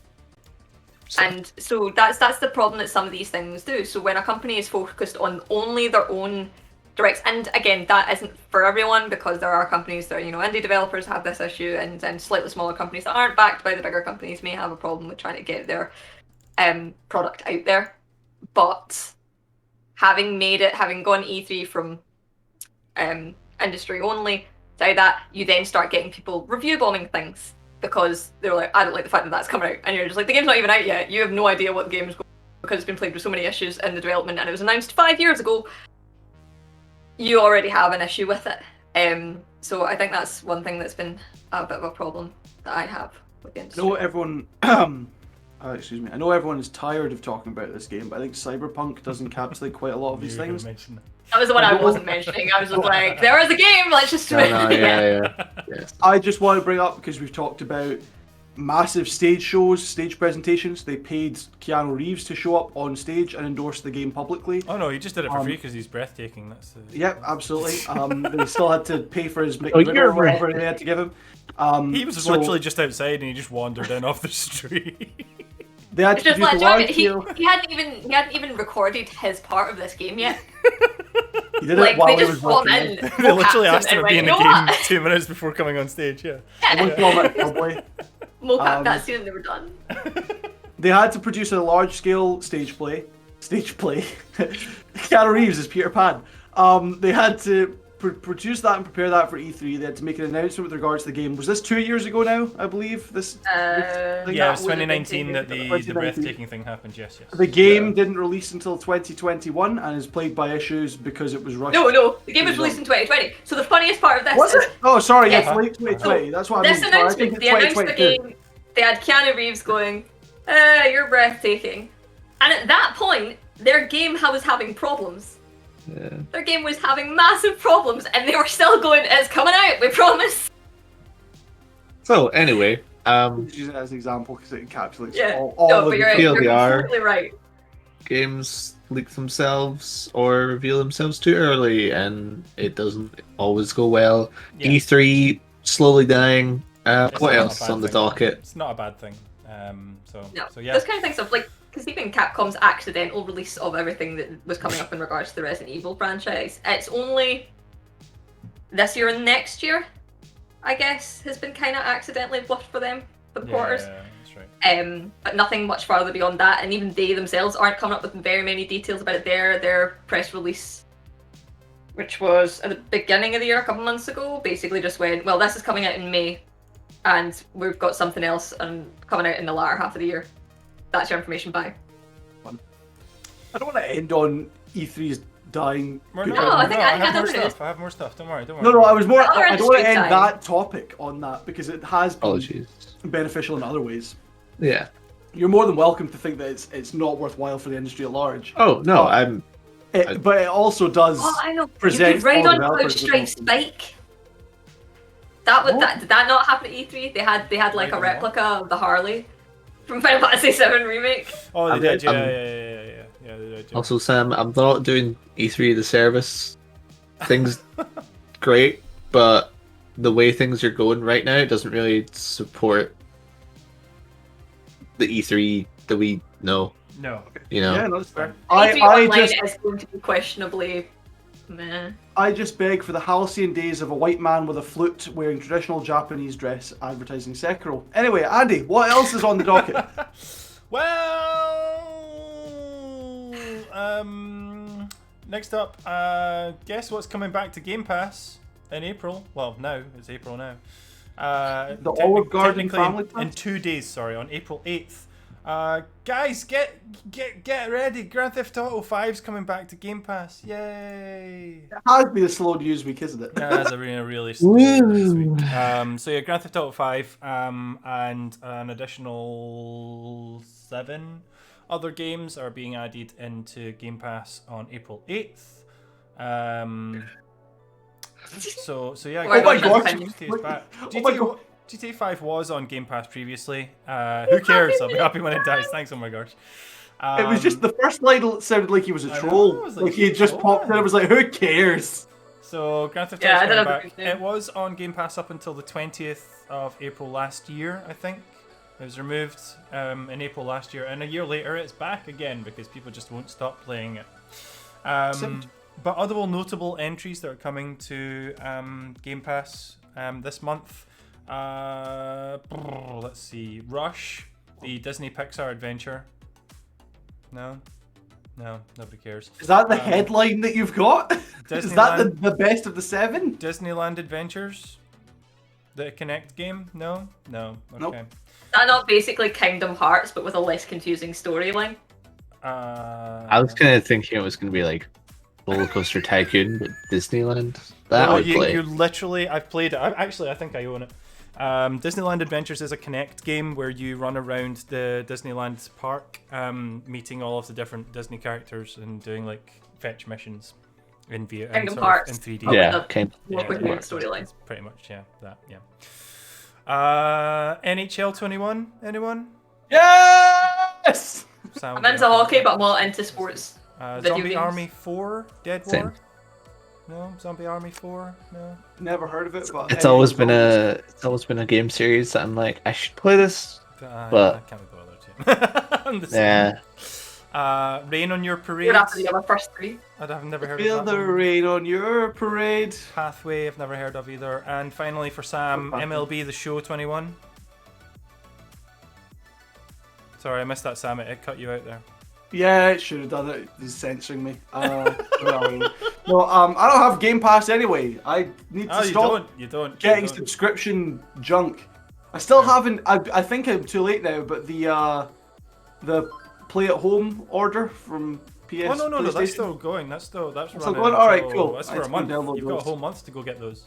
Speaker 3: So. And so that's the problem that some of these things do. So when a company is focused on only their own directs, and again, that isn't for everyone, because there are companies that are, indie developers have this issue, and slightly smaller companies that aren't backed by the bigger companies may have a problem with trying to get their product out there. But having gone E3 from industry only, so that you then start getting people review bombing things because they're like, I don't like the fact that that's coming out, and you're just like, the game's not even out yet. You have no idea what the game is going because it's been played with so many issues in the development, and it was announced 5 years ago. You already have an issue with it. So I think that's one thing that's been a bit of a problem that I have with the industry.
Speaker 5: I know everyone, I know everyone is tired of talking about this game, but I think Cyberpunk does encapsulate quite a lot of these things.
Speaker 3: That was the one I wasn't mentioning. I was just like, there is a game, let's just...
Speaker 4: Yes.
Speaker 5: I just want to bring up, because we've talked about massive stage shows, stage presentations. They paid Keanu Reeves to show up on stage and endorse the game publicly.
Speaker 2: Oh no, he just did it for free because he's breathtaking. That's
Speaker 5: Yep, absolutely. They still had to pay for his or whatever they had to give him.
Speaker 2: He was literally just outside and he just wandered in off the street.
Speaker 5: They had to do the live
Speaker 3: he hadn't even recorded his part of this game yet.
Speaker 5: He did it while he was working.
Speaker 2: They literally asked him to be in the game 2 minutes before coming on stage.
Speaker 3: Mocap that scene and they were done.
Speaker 5: They had to produce a large-scale stage play. Keanu Reeves is Peter Pan. They had to produce that and prepare that for E3. They had to make an announcement with regards to the game. Was this 2 years ago now, I believe? This thing?
Speaker 2: Yeah, it was 2019 that the breathtaking thing happened, yes.
Speaker 5: The game didn't release until 2021 and is plagued by issues because it was rushed.
Speaker 3: No, the game was released in 2020. So the funniest part of this
Speaker 5: was it? Oh, sorry,
Speaker 3: yes.
Speaker 5: Late 2020. That's what I mean.
Speaker 3: This announcement, they they had Keanu Reeves going, you're breathtaking. And at that point, their game was having problems.
Speaker 4: Yeah.
Speaker 3: Their game was having massive problems, and they were still going, it's coming out, we promise.
Speaker 4: So anyway,
Speaker 5: Just use it as an example because it encapsulates
Speaker 3: Yeah.
Speaker 5: all
Speaker 3: No,
Speaker 5: of
Speaker 3: but
Speaker 5: the
Speaker 3: you're
Speaker 4: TLDR.
Speaker 3: completely right.
Speaker 4: games leak themselves or reveal themselves too early, and it doesn't always go well.
Speaker 2: Yeah.
Speaker 4: E3 slowly dying.
Speaker 2: It's
Speaker 4: What
Speaker 2: not a
Speaker 4: else
Speaker 2: bad
Speaker 4: on the
Speaker 2: thing.
Speaker 4: docket?
Speaker 2: It's not a bad thing. So yeah.
Speaker 3: Those kind of things of like, because even Capcom's accidental release of everything that was coming up in regards to the Resident Evil franchise, it's only this year and next year, I guess, has been kind of accidentally bluffed for them, for the quarters.
Speaker 2: Yeah, that's right.
Speaker 3: But nothing much farther beyond that, and even they themselves aren't coming up with very many details about it. Their press release, which was at the beginning of the year, a couple months ago, basically just went, well, this is coming out in May, and we've got something else coming out in the latter half of the year. That's your information, bye.
Speaker 5: I don't want to end on E3's dying.
Speaker 2: We're
Speaker 5: good-
Speaker 2: not-
Speaker 3: No, I think I
Speaker 2: have
Speaker 3: had
Speaker 2: more
Speaker 3: other news.
Speaker 2: stuff. I have more stuff. Don't worry.
Speaker 5: No, I was more.
Speaker 3: Other
Speaker 5: I don't want to
Speaker 3: industry
Speaker 5: end
Speaker 3: time.
Speaker 5: that topic on that because it has been
Speaker 4: Apologies.
Speaker 5: beneficial in other ways.
Speaker 4: Yeah.
Speaker 5: You're more than welcome to think that it's not worthwhile for the industry at large.
Speaker 4: Oh no,
Speaker 5: Oh. But it also does.
Speaker 3: Oh, I know. You
Speaker 5: present
Speaker 3: could ride
Speaker 5: all
Speaker 3: on
Speaker 5: developers with
Speaker 3: Cloudstripe's
Speaker 5: something.
Speaker 3: bike. That would
Speaker 5: What?
Speaker 3: did that not happen at E3? They had like
Speaker 2: Right
Speaker 3: a
Speaker 2: on
Speaker 3: replica of the Harley from Final Fantasy VII Remake.
Speaker 2: Oh, they
Speaker 4: I'm-
Speaker 2: did. Yeah,
Speaker 4: I'm-
Speaker 2: yeah, they did. Yeah.
Speaker 4: Also, Sam, I'm not doing E3 the service. Things great, but the way things are going right now, it doesn't really support the E3 that we know.
Speaker 2: No.
Speaker 4: You know.
Speaker 5: Yeah, no, that's fair.
Speaker 3: E3
Speaker 5: I
Speaker 3: Online
Speaker 5: just
Speaker 3: is going to be questionably meh.
Speaker 5: I just beg for the halcyon days of a white man with a flute wearing traditional Japanese dress advertising Sekiro. Anyway, Andy, what else is on the docket?
Speaker 2: Well, next up, guess what's coming back to Game Pass in April? Well, now it's April now.
Speaker 5: The Olive Garden
Speaker 2: technically
Speaker 5: Family
Speaker 2: in
Speaker 5: Pass?
Speaker 2: 2 days. Sorry, on April 8th. Guys, get ready! Grand Theft Auto 5's coming back to GameSs. Yay!
Speaker 5: It has been a slow news week, isn't it?
Speaker 2: Yeah, it's a really slow this week. So yeah, Grand Theft Auto 5, and an additional 7 other games are being added into Game Pass on April 8th. So yeah,
Speaker 3: Oh my
Speaker 5: God.
Speaker 2: GTA's back.
Speaker 5: Oh my God.
Speaker 2: GTA 5 was on Game Pass previously. Who cares? I'll be happy when it dies. Thanks, oh my gosh.
Speaker 5: It was just the first line sounded like he was a
Speaker 2: I know,
Speaker 5: troll.
Speaker 2: it was
Speaker 5: Like,
Speaker 2: like
Speaker 5: he had just
Speaker 2: troll,
Speaker 5: popped in
Speaker 2: man.
Speaker 5: and was like, who cares?
Speaker 2: So Grand Theft
Speaker 3: Yeah,
Speaker 2: Auto's
Speaker 3: I don't
Speaker 2: coming
Speaker 3: know
Speaker 2: back.
Speaker 3: if
Speaker 2: It was on Game Pass up until the 20th of April last year, I think. It was removed in April last year, and a year later it's back again because people just won't stop playing it. But other notable entries that are coming to Game Pass this month. Let's see. Rush, the Disney Pixar adventure. No, nobody cares.
Speaker 5: Is that the headline that you've got? Is that
Speaker 2: Disneyland-
Speaker 5: the best of the 7?
Speaker 2: Disneyland Adventures, the Connect game. No. Okay.
Speaker 5: Nope.
Speaker 3: Is that not basically Kingdom Hearts but with a less confusing storyline?
Speaker 4: I was kind of thinking it was going to be like Roller Coaster Tycoon, but Disneyland. That would play.
Speaker 2: You literally, I've played it. I think I own it. Disneyland Adventures is a Connect game where you run around the Disneyland park, meeting all of the different Disney characters and doing like fetch missions in
Speaker 3: Kingdom
Speaker 2: sort of
Speaker 3: Hearts.
Speaker 2: in 3D.
Speaker 4: Yeah,
Speaker 3: the
Speaker 4: okay.
Speaker 3: more coherent storyline.
Speaker 2: It's pretty much that. NHL 21. Anyone?
Speaker 5: Yes!
Speaker 2: Sam,
Speaker 3: I'm into hockey, but I'm not into sports. Video
Speaker 2: Zombie
Speaker 3: games.
Speaker 2: Army 4, Dead
Speaker 4: Same.
Speaker 2: War. No, Zombie Army 4. No.
Speaker 5: Never heard of it, but
Speaker 4: It's always been a game series that I'm like, I should play this. But-
Speaker 2: I can't be bothered to. I'm the same.
Speaker 4: Yeah.
Speaker 2: Rain on Your Parade.
Speaker 3: You're after the other first three.
Speaker 2: I've never heard
Speaker 5: Feel
Speaker 2: of that
Speaker 5: the
Speaker 2: one.
Speaker 5: rain on your parade.
Speaker 2: Pathway, I've never heard of either. And finally for Sam, MLB The Show 21. Sorry, I missed that, Sam. It cut you out there.
Speaker 5: Yeah, it should have done it. He's censoring me. No, I don't have Game Pass anyway. I need to
Speaker 2: Oh, you
Speaker 5: stop
Speaker 2: don't. You don't.
Speaker 5: getting
Speaker 2: you don't.
Speaker 5: subscription junk. I still haven't. I think I'm too late now. But the play at home order from PS.
Speaker 2: Oh no, that's
Speaker 5: PlayStation.
Speaker 2: still going. That's
Speaker 5: still
Speaker 2: running.
Speaker 5: going? Alright,
Speaker 2: until-
Speaker 5: cool.
Speaker 2: That's
Speaker 5: I
Speaker 2: for a
Speaker 5: just wanna
Speaker 2: month.
Speaker 5: download
Speaker 2: You've got a
Speaker 5: those.
Speaker 2: whole month to go get those.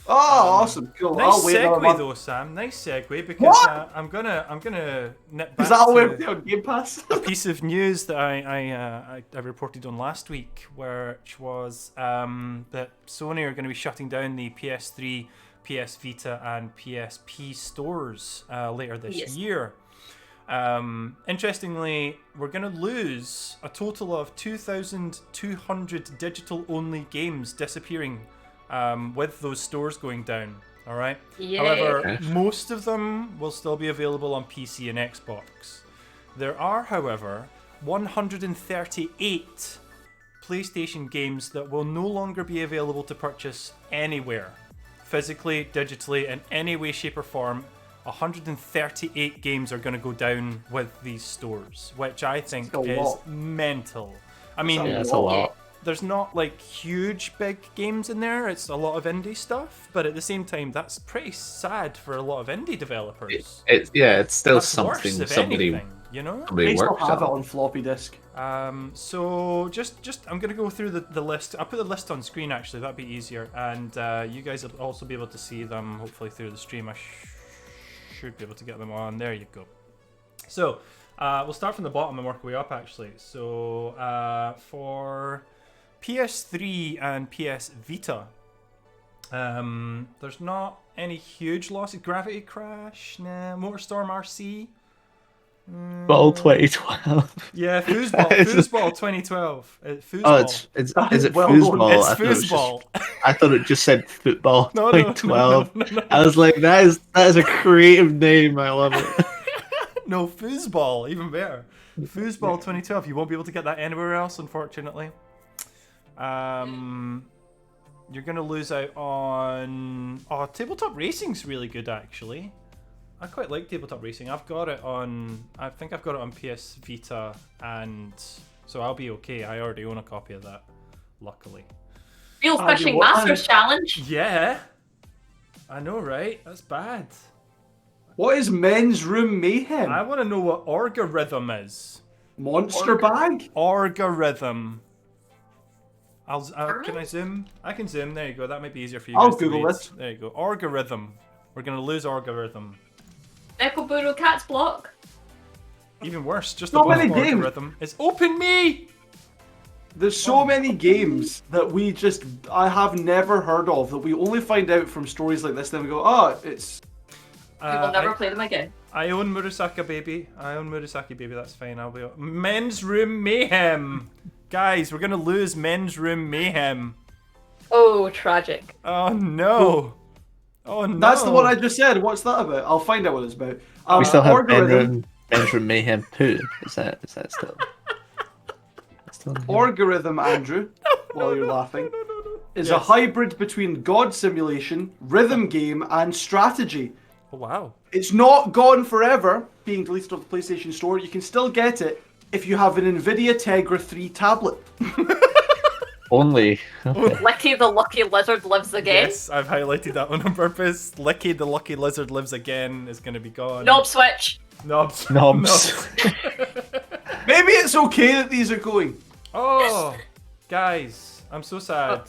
Speaker 5: Oh, awesome, cool.
Speaker 2: Nice
Speaker 5: I'll wait another
Speaker 2: segue
Speaker 5: month.
Speaker 2: though, Sam. Nice segue because
Speaker 5: What?
Speaker 2: I'm gonna nip back
Speaker 5: Is that all we're
Speaker 2: to
Speaker 5: playing on Game Pass?
Speaker 2: a piece of news that I reported on last week, which was that Sony are going to be shutting down the PS3, PS Vita, and PSP stores later this year. Interestingly, we're going to lose a total of 2,200 digital-only games disappearing with those stores going down. All right.
Speaker 3: Yay.
Speaker 2: However, most of them will still be available on PC and Xbox. There are, however, 138 PlayStation games that will no longer be available to purchase anywhere, physically, digitally, in any way, shape, or form. 138 games are going to go down with these stores, which I think is mental. I mean,
Speaker 4: That's a lot.
Speaker 2: there's not like huge big games in there. It's a lot of indie stuff, but at the same time, that's pretty sad for a lot of indie developers.
Speaker 4: It's still
Speaker 2: That's
Speaker 4: something
Speaker 2: worse, if
Speaker 4: somebody
Speaker 2: anything, you know.
Speaker 4: somebody
Speaker 5: They still
Speaker 4: works
Speaker 5: have it
Speaker 4: on.
Speaker 5: on floppy disk.
Speaker 2: So just I'm gonna go through the list. I'll put the list on screen actually. That'd be easier, and you guys will also be able to see them hopefully through the stream. I should be able to get them on. There you go. So we'll start from the bottom and work our way up actually. So for PS3 and PS Vita, there's not any huge losses. Gravity Crash, nah. MotorStorm RC.
Speaker 4: Ball 2012.
Speaker 2: Yeah, Foosball 2012. Foosball.
Speaker 4: Oh, is it
Speaker 5: well
Speaker 4: foosball?
Speaker 5: known.
Speaker 2: It's
Speaker 4: I thought it was
Speaker 2: foosball.
Speaker 4: I thought it just said football.
Speaker 2: No,
Speaker 4: 2012.
Speaker 2: no.
Speaker 4: I was like, that is a creative name. I love it.
Speaker 2: No, Foosball, even better. Foosball 2012. You won't be able to get that anywhere else, unfortunately. You're gonna lose out on. Oh, Tabletop Racing's really good, actually. I quite like Tabletop Racing. I've got it on. I think I've got it on PS Vita, and so I'll be okay. I already own a copy of that, luckily.
Speaker 3: Real Fishing Masters Challenge.
Speaker 2: Yeah, I know, right? That's bad.
Speaker 5: What is Men's Room Mayhem?
Speaker 2: I want to know what Orgarhythm is.
Speaker 5: Monster Bag?
Speaker 2: Orgarhythm. Can I zoom? I can zoom. There you go. That might be easier for you
Speaker 5: I'll
Speaker 2: guys to
Speaker 5: Google
Speaker 2: read.
Speaker 5: this.
Speaker 2: There you go. Orgarhythm. We're gonna lose Orgarhythm.
Speaker 3: Nekoburo Cat's Block.
Speaker 2: Even worse, just
Speaker 5: So
Speaker 2: above
Speaker 5: many games.
Speaker 2: Orgarhythm. It's Open Me.
Speaker 5: There's so many games that I have never heard of that we only find out from stories like this. Then we go, oh, it's.
Speaker 3: We will never play them again.
Speaker 2: I own Murasaka Baby. That's fine. I'll be. Men's Room Mayhem. Guys, we're gonna lose Men's Room Mayhem.
Speaker 3: Oh, tragic.
Speaker 2: Oh no. Oh no.
Speaker 5: That's the one I just said. What's that about? I'll find out what it's about.
Speaker 4: We still have
Speaker 5: Orgarhythm.
Speaker 4: Men's Room Mayhem 2. Is that still? Still in here?
Speaker 5: Orgarhythm, Andrew, while you're laughing, is a
Speaker 2: Yes.
Speaker 5: hybrid between God simulation, rhythm game, and strategy.
Speaker 2: Oh wow.
Speaker 5: It's not gone forever, being deleted off the PlayStation Store. You can still get it if you have an NVIDIA Tegra 3 tablet.
Speaker 4: Only.
Speaker 3: Licky the Lucky Lizard lives again.
Speaker 2: Yes, I've highlighted that one on purpose. Licky the Lucky Lizard lives again is going to be gone.
Speaker 3: Knob switch.
Speaker 2: Knobs.
Speaker 4: Knobs.
Speaker 5: Maybe it's okay that these are going.
Speaker 2: Oh, guys, I'm so sad.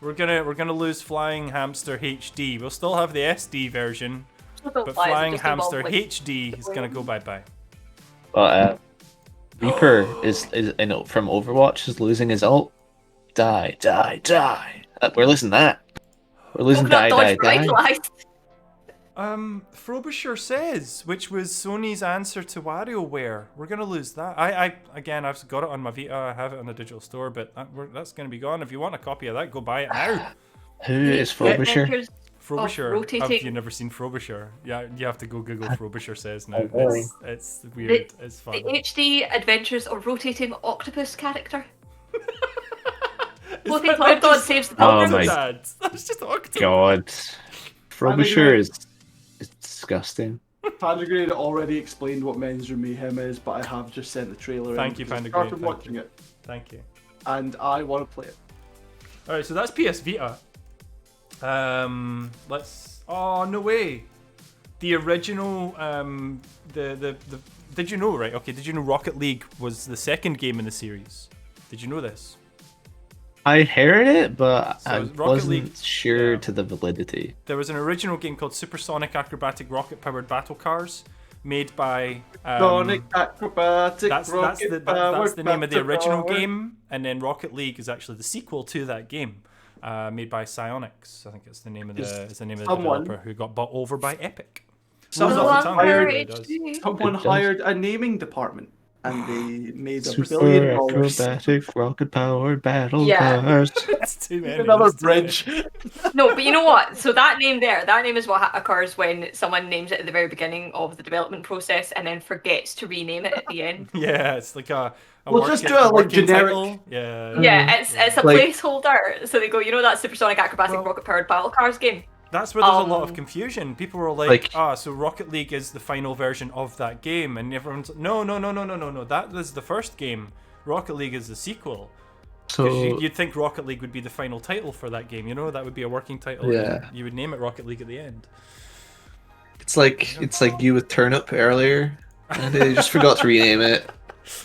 Speaker 2: We're gonna lose Flying Hamster HD. We'll still have the SD version, but Flying Hamster HD is gonna go bye-bye.
Speaker 4: But Reaper is from Overwatch is losing his ult. Die. We're losing that. We're losing die.
Speaker 2: Frobisher says, which was Sony's answer to WarioWare. We're gonna lose that. I've got it on my Vita. I have it on the digital store, but that's gonna be gone. If you want a copy of that, go buy it now.
Speaker 4: Who is Frobisher?
Speaker 2: Frobisher.
Speaker 3: rotating-
Speaker 2: Have you never seen Frobisher? Yeah, you have to go Google Frobisher says now.
Speaker 4: really?
Speaker 2: It's weird. It's
Speaker 3: The
Speaker 2: fun.
Speaker 3: HD Adventures of Rotating Octopus character.
Speaker 2: Is
Speaker 3: Floating
Speaker 2: that
Speaker 3: Cloud
Speaker 2: not
Speaker 3: God
Speaker 2: just
Speaker 3: saves the
Speaker 4: Oh
Speaker 3: Pilgrims.
Speaker 4: my-
Speaker 2: Dad? That's just Octopus.
Speaker 4: God. Frobisher is disgusting.
Speaker 5: Panda Grade already explained what Men's Room Mayhem is, but I have just sent the trailer
Speaker 2: Thank
Speaker 5: in
Speaker 2: you,
Speaker 5: because
Speaker 2: Panda
Speaker 5: I started
Speaker 2: Grade, thank
Speaker 5: watching
Speaker 2: you.
Speaker 5: it,
Speaker 2: Thank you.
Speaker 5: and I want to play it.
Speaker 2: All right, so that's PS Vita. Let's. Oh no way! The original. The. Did you know? Right. Okay. Did you know Rocket League was the second game in the series? Did you know this?
Speaker 4: I heard it, but
Speaker 2: So
Speaker 4: I
Speaker 2: Rocket
Speaker 4: wasn't
Speaker 2: League,
Speaker 4: sure
Speaker 2: yeah.
Speaker 4: to the validity.
Speaker 2: There was an original game called Supersonic Acrobatic Rocket Powered Battle Cars, made by
Speaker 5: Sonic Acrobatic
Speaker 2: that's
Speaker 5: Rocket
Speaker 2: the name of the
Speaker 5: Battle
Speaker 2: original
Speaker 5: Car.
Speaker 2: game, and then Rocket League is actually the sequel to that game, made by Psyonix. I think it's the name of the
Speaker 5: Someone-
Speaker 2: developer who got bought over by Epic.
Speaker 5: Someone
Speaker 2: Rolls off the tongue, it
Speaker 5: hired-
Speaker 2: really does.
Speaker 5: Someone
Speaker 4: It does.
Speaker 5: hired a naming department, and they made $1
Speaker 4: Super
Speaker 5: billion.
Speaker 4: acrobatic rocket powered battle
Speaker 3: Yeah.
Speaker 4: cars.
Speaker 2: It's too many.
Speaker 5: Another
Speaker 2: There's too many.
Speaker 5: bridge.
Speaker 3: No, but you know what? So that name is what occurs when someone names it at the very beginning of the development process and then forgets to rename it at the end.
Speaker 2: Yeah, it's like a
Speaker 5: We'll just do it like
Speaker 2: working
Speaker 5: generic.
Speaker 2: title. Yeah.
Speaker 3: Yeah, it's a
Speaker 4: Like-
Speaker 3: placeholder. So they go, you know that Supersonic Acrobatic
Speaker 2: Well-
Speaker 3: Rocket Powered Battle Cars game?
Speaker 2: That's where there's a lot of
Speaker 3: Um,
Speaker 2: confusion. People were like,
Speaker 4: Like-
Speaker 2: so Rocket League is the final version of that game, and everyone's like, no, that was the first game. Rocket League is the sequel.
Speaker 4: So
Speaker 2: Because you'd think Rocket League would be the final title for that game, that would be a working title. and
Speaker 4: Yeah.
Speaker 2: you would name it Rocket League at the end.
Speaker 4: it's like you with Turnip earlier, and they just forgot to rename it.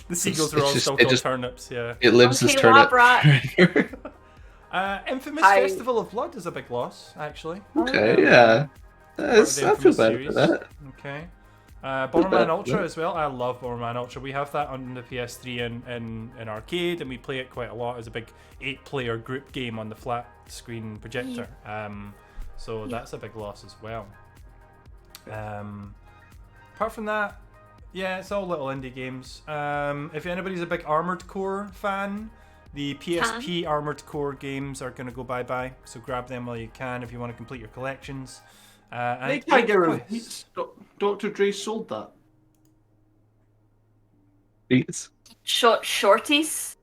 Speaker 2: The sequels
Speaker 4: It's
Speaker 2: were all
Speaker 4: just-
Speaker 2: still
Speaker 4: it
Speaker 2: called
Speaker 4: just-
Speaker 2: turnips, yeah.
Speaker 4: It lives as
Speaker 3: Okay,
Speaker 4: Turnip.
Speaker 3: lab rat.
Speaker 2: Infamous
Speaker 3: I-
Speaker 2: Festival of Blood is a big loss, actually.
Speaker 4: Okay, yeah.
Speaker 2: Part of
Speaker 4: That's,
Speaker 2: the
Speaker 4: I feel
Speaker 2: Infamous
Speaker 4: bad
Speaker 2: series.
Speaker 4: for that.
Speaker 2: Okay. Bomberman
Speaker 4: bad,
Speaker 2: Ultra
Speaker 4: yeah.
Speaker 2: as well. I love Bomberman Ultra. We have that on the PS3 and arcade, and we play it quite a lot as a big 8-player group game on the flat screen projector. So that's a big loss as well. Apart from that, yeah, it's all little indie games. If anybody's a big Armored Core fan, the PSP Armored Core games are going to go bye-bye, so grab them while you can if you want to complete your collections. And
Speaker 5: They can't get rid of
Speaker 2: Quest.
Speaker 5: Beats. Dr. Dre sold that.
Speaker 4: Beats.
Speaker 3: Shorties?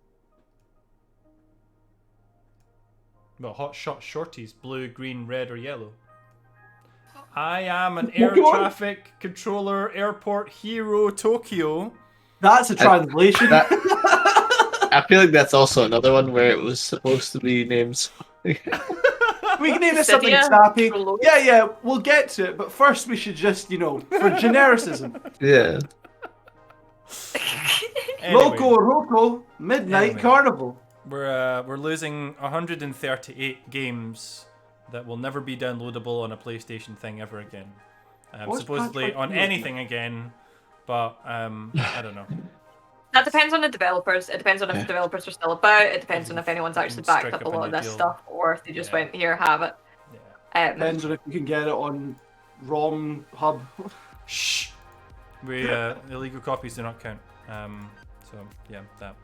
Speaker 2: Well, hot shot shorties, blue, green, red, or yellow. I am an air
Speaker 5: What?
Speaker 2: traffic controller airport hero Tokyo.
Speaker 5: That's a translation.
Speaker 4: That- I feel like that's also another one where it was supposed to be named.
Speaker 5: We can name it something
Speaker 3: Cydia?
Speaker 5: sappy.
Speaker 3: Prologue?
Speaker 5: Yeah, we'll get to it, but first we should just, for genericism.
Speaker 4: Yeah.
Speaker 2: Anyway,
Speaker 5: Loco Roco Midnight
Speaker 2: Anyway.
Speaker 5: Carnival.
Speaker 2: we're losing 138 games that will never be downloadable on a PlayStation thing ever again.
Speaker 5: What's
Speaker 2: Supposedly
Speaker 5: Patchwork
Speaker 2: on
Speaker 5: Heroes?
Speaker 2: anything again, but I don't know.
Speaker 3: That depends on the developers. It depends on if
Speaker 4: Yeah.
Speaker 3: the developers are still about. It depends on if anyone's actually
Speaker 2: Strike
Speaker 3: backed up a
Speaker 2: up a
Speaker 3: lot of
Speaker 2: new
Speaker 3: this
Speaker 2: deal.
Speaker 3: stuff, or if they just
Speaker 2: Yeah.
Speaker 3: went, here, have it.
Speaker 2: Yeah.
Speaker 5: Depends on if you can get it on ROM Hub.
Speaker 2: Shh. We illegal copies do not count. So yeah, that.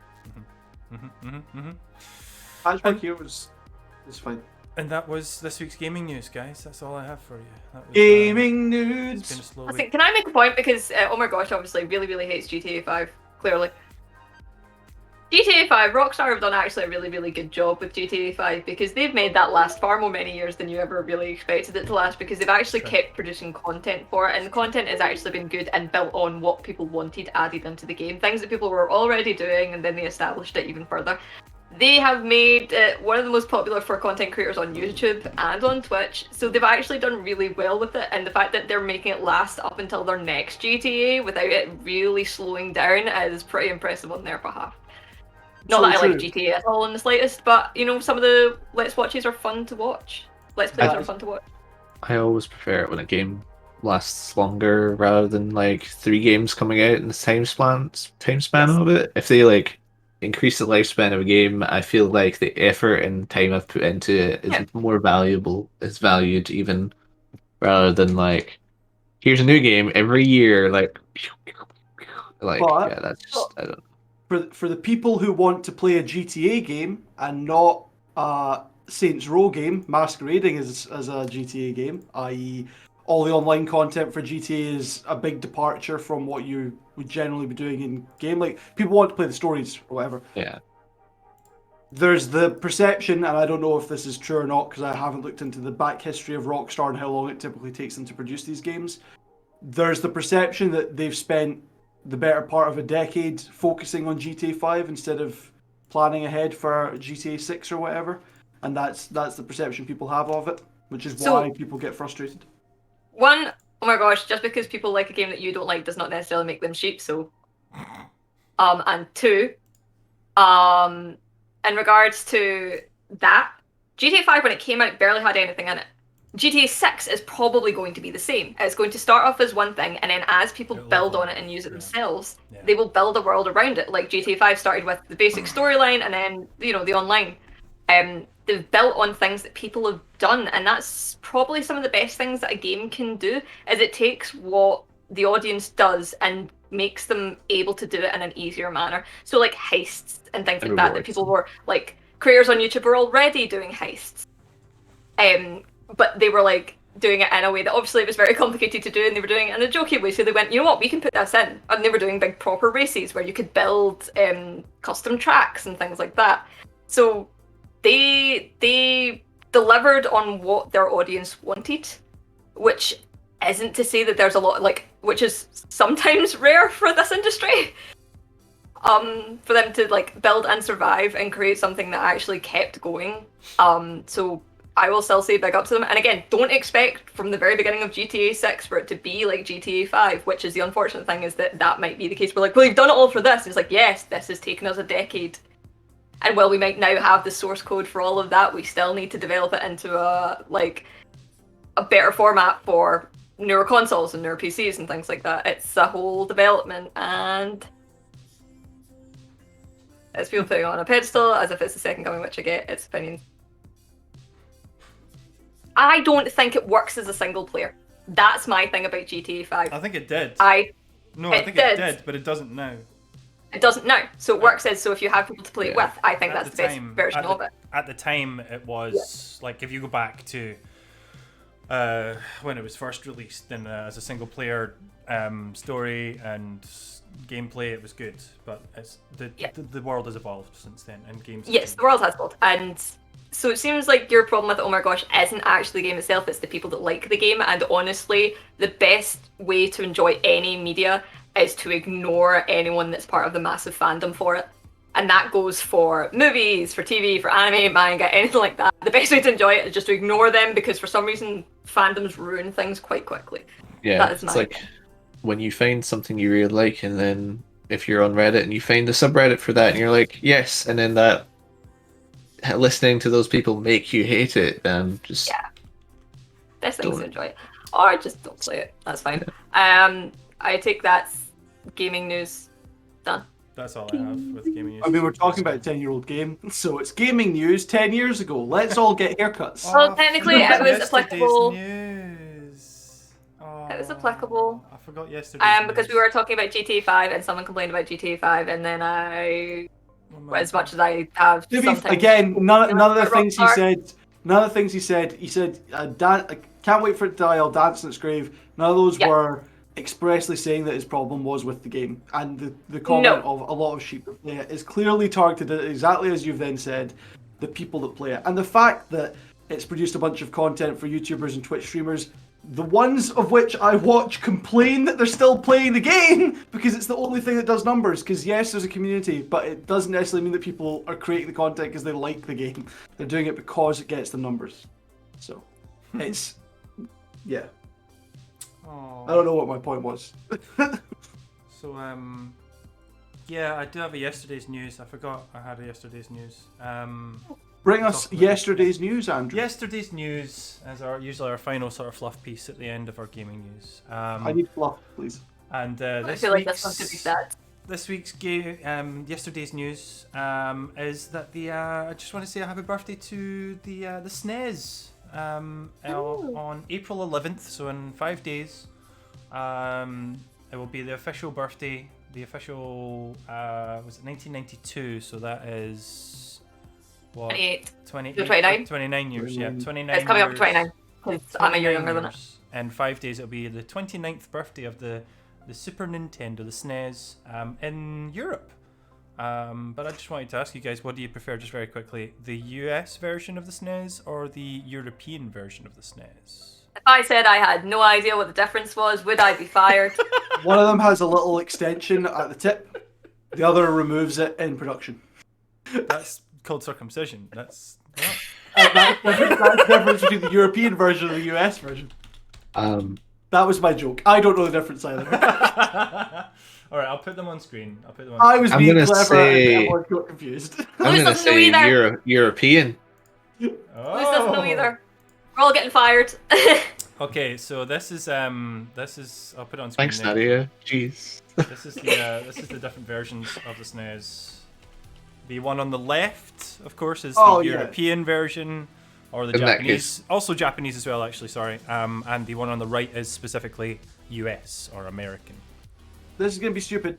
Speaker 5: Patchwork Heroes is fine.
Speaker 2: And that was this week's gaming news, guys. That's all I have for you. That was,
Speaker 5: Gaming
Speaker 2: it's been a
Speaker 5: nudes.
Speaker 2: slow
Speaker 3: I
Speaker 2: week.
Speaker 3: think, can I make a point? Because, oh my gosh, obviously, really, really hates GTA 5, clearly. GTA 5, Rockstar have done actually a really, really good job with GTA 5 because they've made that last far more many years than you ever really expected it to last because they've actually
Speaker 2: True.
Speaker 3: kept producing content for it, and the content has actually been good and built on what people wanted added into the game. Things that people were already doing, and then they established it even further. They have made it one of the most popular for content creators on YouTube and on Twitch, so they've actually done really well with it, and the fact that they're making it last up until their next GTA without it really slowing down is pretty impressive on their behalf. Not
Speaker 5: So
Speaker 3: that I like
Speaker 5: true.
Speaker 3: GTA at all in the slightest, but some of the Let's Watches are fun to watch. Let's Plays are fun to watch.
Speaker 4: I always prefer it when a game lasts longer rather than like 3 games coming out in the time span of it. If they increase the lifespan of a game, I feel like the effort and time I've put into it is
Speaker 3: Yeah.
Speaker 4: more valuable. It's valued even rather than here's a new game every year.
Speaker 5: But-
Speaker 4: Yeah, that's just I don't.
Speaker 5: For the people who want to play a GTA game and not a Saints Row game masquerading as a GTA game, i.e. all the online content for GTA is a big departure from what you would generally be doing in game. Like, people want to play the stories or whatever.
Speaker 4: Yeah.
Speaker 5: There's the perception, and I don't know if this is true or not because I haven't looked into the back history of Rockstar and how long it typically takes them to produce these games. There's the perception that they've spent the better part of a decade focusing on GTA 5 instead of planning ahead for GTA 6 or whatever, and that's the perception people have of it, which is
Speaker 3: So-
Speaker 5: why people get frustrated.
Speaker 3: One, oh my gosh, just because people like a game that you don't like does not necessarily make them sheep, so. And two, in regards to that, GTA 5 when it came out barely had anything in it. GTA 6 is probably going to be the same. It's going to start off as one thing, and then as people build on it and use it themselves, they will build a world around it. Like GTA 5 started with the basic storyline, and then the online. They've built on things that people have done, and that's probably some of the best things that a game can do. Is it takes what the audience does and makes them able to do it in an easier manner. So like heists and things like that people were like creators on YouTube were already doing heists. But they were like doing it in a way that obviously it was very complicated to do, and they were doing it in a jokey way. So they went, you know what, we can put this in. And they were doing big proper races where you could build custom tracks and things like that. So they delivered on what their audience wanted, which isn't to say that there's a lot, like, which is sometimes rare for this industry. For them to like build and survive and create something that actually kept going. So I will still say big up to them. And again, don't expect from the very beginning of GTA 6 for it to be like GTA 5, which is the unfortunate thing, is that that might be the case. We're like, well, you've done it all for this. And it's like, yes, this has taken us a decade. And while we might now have the source code for all of that, we still need to develop it into a better format for newer consoles and newer PCs and things like that. It's a whole development, and it's people putting it on a pedestal as if it's the second coming, which I get its opinions. I don't think it works as a single player. That's my thing about GTA 5.
Speaker 2: I think it did.
Speaker 3: I
Speaker 2: think it did, but it doesn't now.
Speaker 3: It doesn't now. So it works as, so if you have people to play it with, I think that's the best version of it.
Speaker 2: At the time, it was, like, if you go back to when it was first released and as a single player story and gameplay, it was good. But it's the world has evolved since then, and games.
Speaker 3: Yes, the world has evolved, and so it seems like your problem with it, oh my gosh, isn't actually the game itself, it's the people that like the game. And honestly, the best way to enjoy any media is to ignore anyone that's part of the massive fandom for it. And that goes for movies, for TV, for anime, manga, anything like that. The best way to enjoy it is just to ignore them, because for some reason fandoms ruin things quite quickly.
Speaker 4: Yeah, it's like when you find something you really like, and then if you're on Reddit and you find a subreddit for that and you're like, yes, and then that listening to those people make you hate it, and just
Speaker 3: best thing is to enjoy it, or just don't play it. That's fine. I take that's gaming news done.
Speaker 2: That's all I have with gaming news.
Speaker 5: I mean, we're talking about a 10-year-old game, so it's gaming news 10 years ago. Let's all get haircuts.
Speaker 3: Well, technically, it was applicable.
Speaker 2: News.
Speaker 3: It was applicable.
Speaker 2: I forgot yesterday's
Speaker 3: because we were talking about GTA 5, and someone complained about GTA 5, and then as much as I have,
Speaker 5: again, none of the things he said. None of the things he said. He said, I can't wait for it to die. I'll dance in its grave. None of those were expressly saying that his problem was with the game, and the comment of a lot of sheep that play it is clearly targeted at, exactly as you've then said, the people that play it. And the fact that it's produced a bunch of content for YouTubers and Twitch streamers, the ones of which I watch complain that they're still playing the game because it's the only thing that does numbers. Because yes, there's a community, but it doesn't necessarily mean that people are creating the content because they like the game. They're doing it because it gets the numbers. So it's I don't know what my point was.
Speaker 2: So I do have a yesterday's news. I forgot I had a yesterday's news.
Speaker 5: Bring us yesterday's news, Andrew.
Speaker 2: Yesterday's news is usually our final sort of fluff piece at the end of our gaming news.
Speaker 5: I need fluff, please.
Speaker 2: And
Speaker 3: I feel like this one's gonna be sad.
Speaker 2: This week's yesterday's news is that I just want to say a happy birthday to the SNES on April 11th, so in 5 days. It will be the official birthday. The official was it 1992, so that is what 29 years. Yeah, 29.
Speaker 3: It's coming up to 29 because I'm a year younger than it.
Speaker 2: In 5 days, it'll be the 29th birthday of the Super Nintendo, the SNES, in Europe. But I just wanted to ask you guys, what do you prefer, just very quickly, the US version of the SNES or the European version of the SNES?
Speaker 3: If I said I had no idea what the difference was, would I be fired?
Speaker 5: One of them has a little extension at the tip. The other removes it in production.
Speaker 2: That's called circumcision. That's
Speaker 5: the difference between the European version and the US version. That was my joke. I don't know the difference either.
Speaker 2: All right, I'll put them on screen. I'll put them on.
Speaker 5: I was
Speaker 4: I'm
Speaker 5: being
Speaker 4: gonna
Speaker 5: clever
Speaker 4: say-
Speaker 5: and everyone got confused.
Speaker 4: I'm
Speaker 3: Louis
Speaker 4: gonna
Speaker 3: doesn't know
Speaker 4: say
Speaker 3: either.
Speaker 4: European.
Speaker 3: Louis doesn't know either. We're all getting fired.
Speaker 2: Okay, so this is I'll put it on screen.
Speaker 4: Thanks,
Speaker 2: there.
Speaker 4: Nadia. Jeez.
Speaker 2: This is the different versions of the SNES. The one on the left, of course, is the European version, or the
Speaker 4: In that
Speaker 2: Japanese.
Speaker 4: case.
Speaker 2: Also Japanese as well, actually. Sorry. And the one on the right is specifically US or American.
Speaker 5: This is gonna be stupid.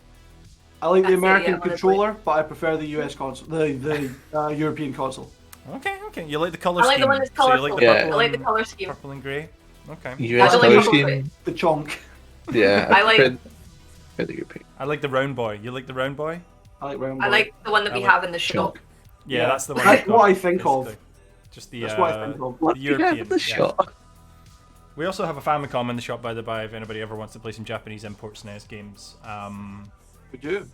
Speaker 5: I like the
Speaker 3: That's it,
Speaker 5: American
Speaker 3: yeah, honestly.
Speaker 5: controller, but I prefer the US console, the European console.
Speaker 2: Okay. You like the color
Speaker 3: I like
Speaker 2: scheme.
Speaker 3: the one that's
Speaker 2: So you
Speaker 3: colourful.
Speaker 2: like the
Speaker 4: Yeah.
Speaker 2: purple
Speaker 3: I like the
Speaker 2: and-
Speaker 3: colour scheme.
Speaker 2: Purple and grey. Okay.
Speaker 4: US
Speaker 3: I don't like
Speaker 4: color
Speaker 3: purple
Speaker 4: scheme.
Speaker 5: The chonk.
Speaker 4: Yeah.
Speaker 3: I like-
Speaker 4: prefer the European.
Speaker 2: I like the round boy. You like the round boy?
Speaker 5: I like round.
Speaker 3: I like the one that we
Speaker 2: I like
Speaker 3: have in the shop.
Speaker 2: Yeah, that's the one.
Speaker 5: That's
Speaker 2: I've got,
Speaker 5: what I think of.
Speaker 2: basically. Just the
Speaker 5: That's what I think of.
Speaker 2: the European.
Speaker 4: Yeah, the
Speaker 2: yeah.
Speaker 4: shot.
Speaker 2: We also have a Famicom in the shop, by the by, if anybody ever wants to play some Japanese import SNES games.
Speaker 5: We do.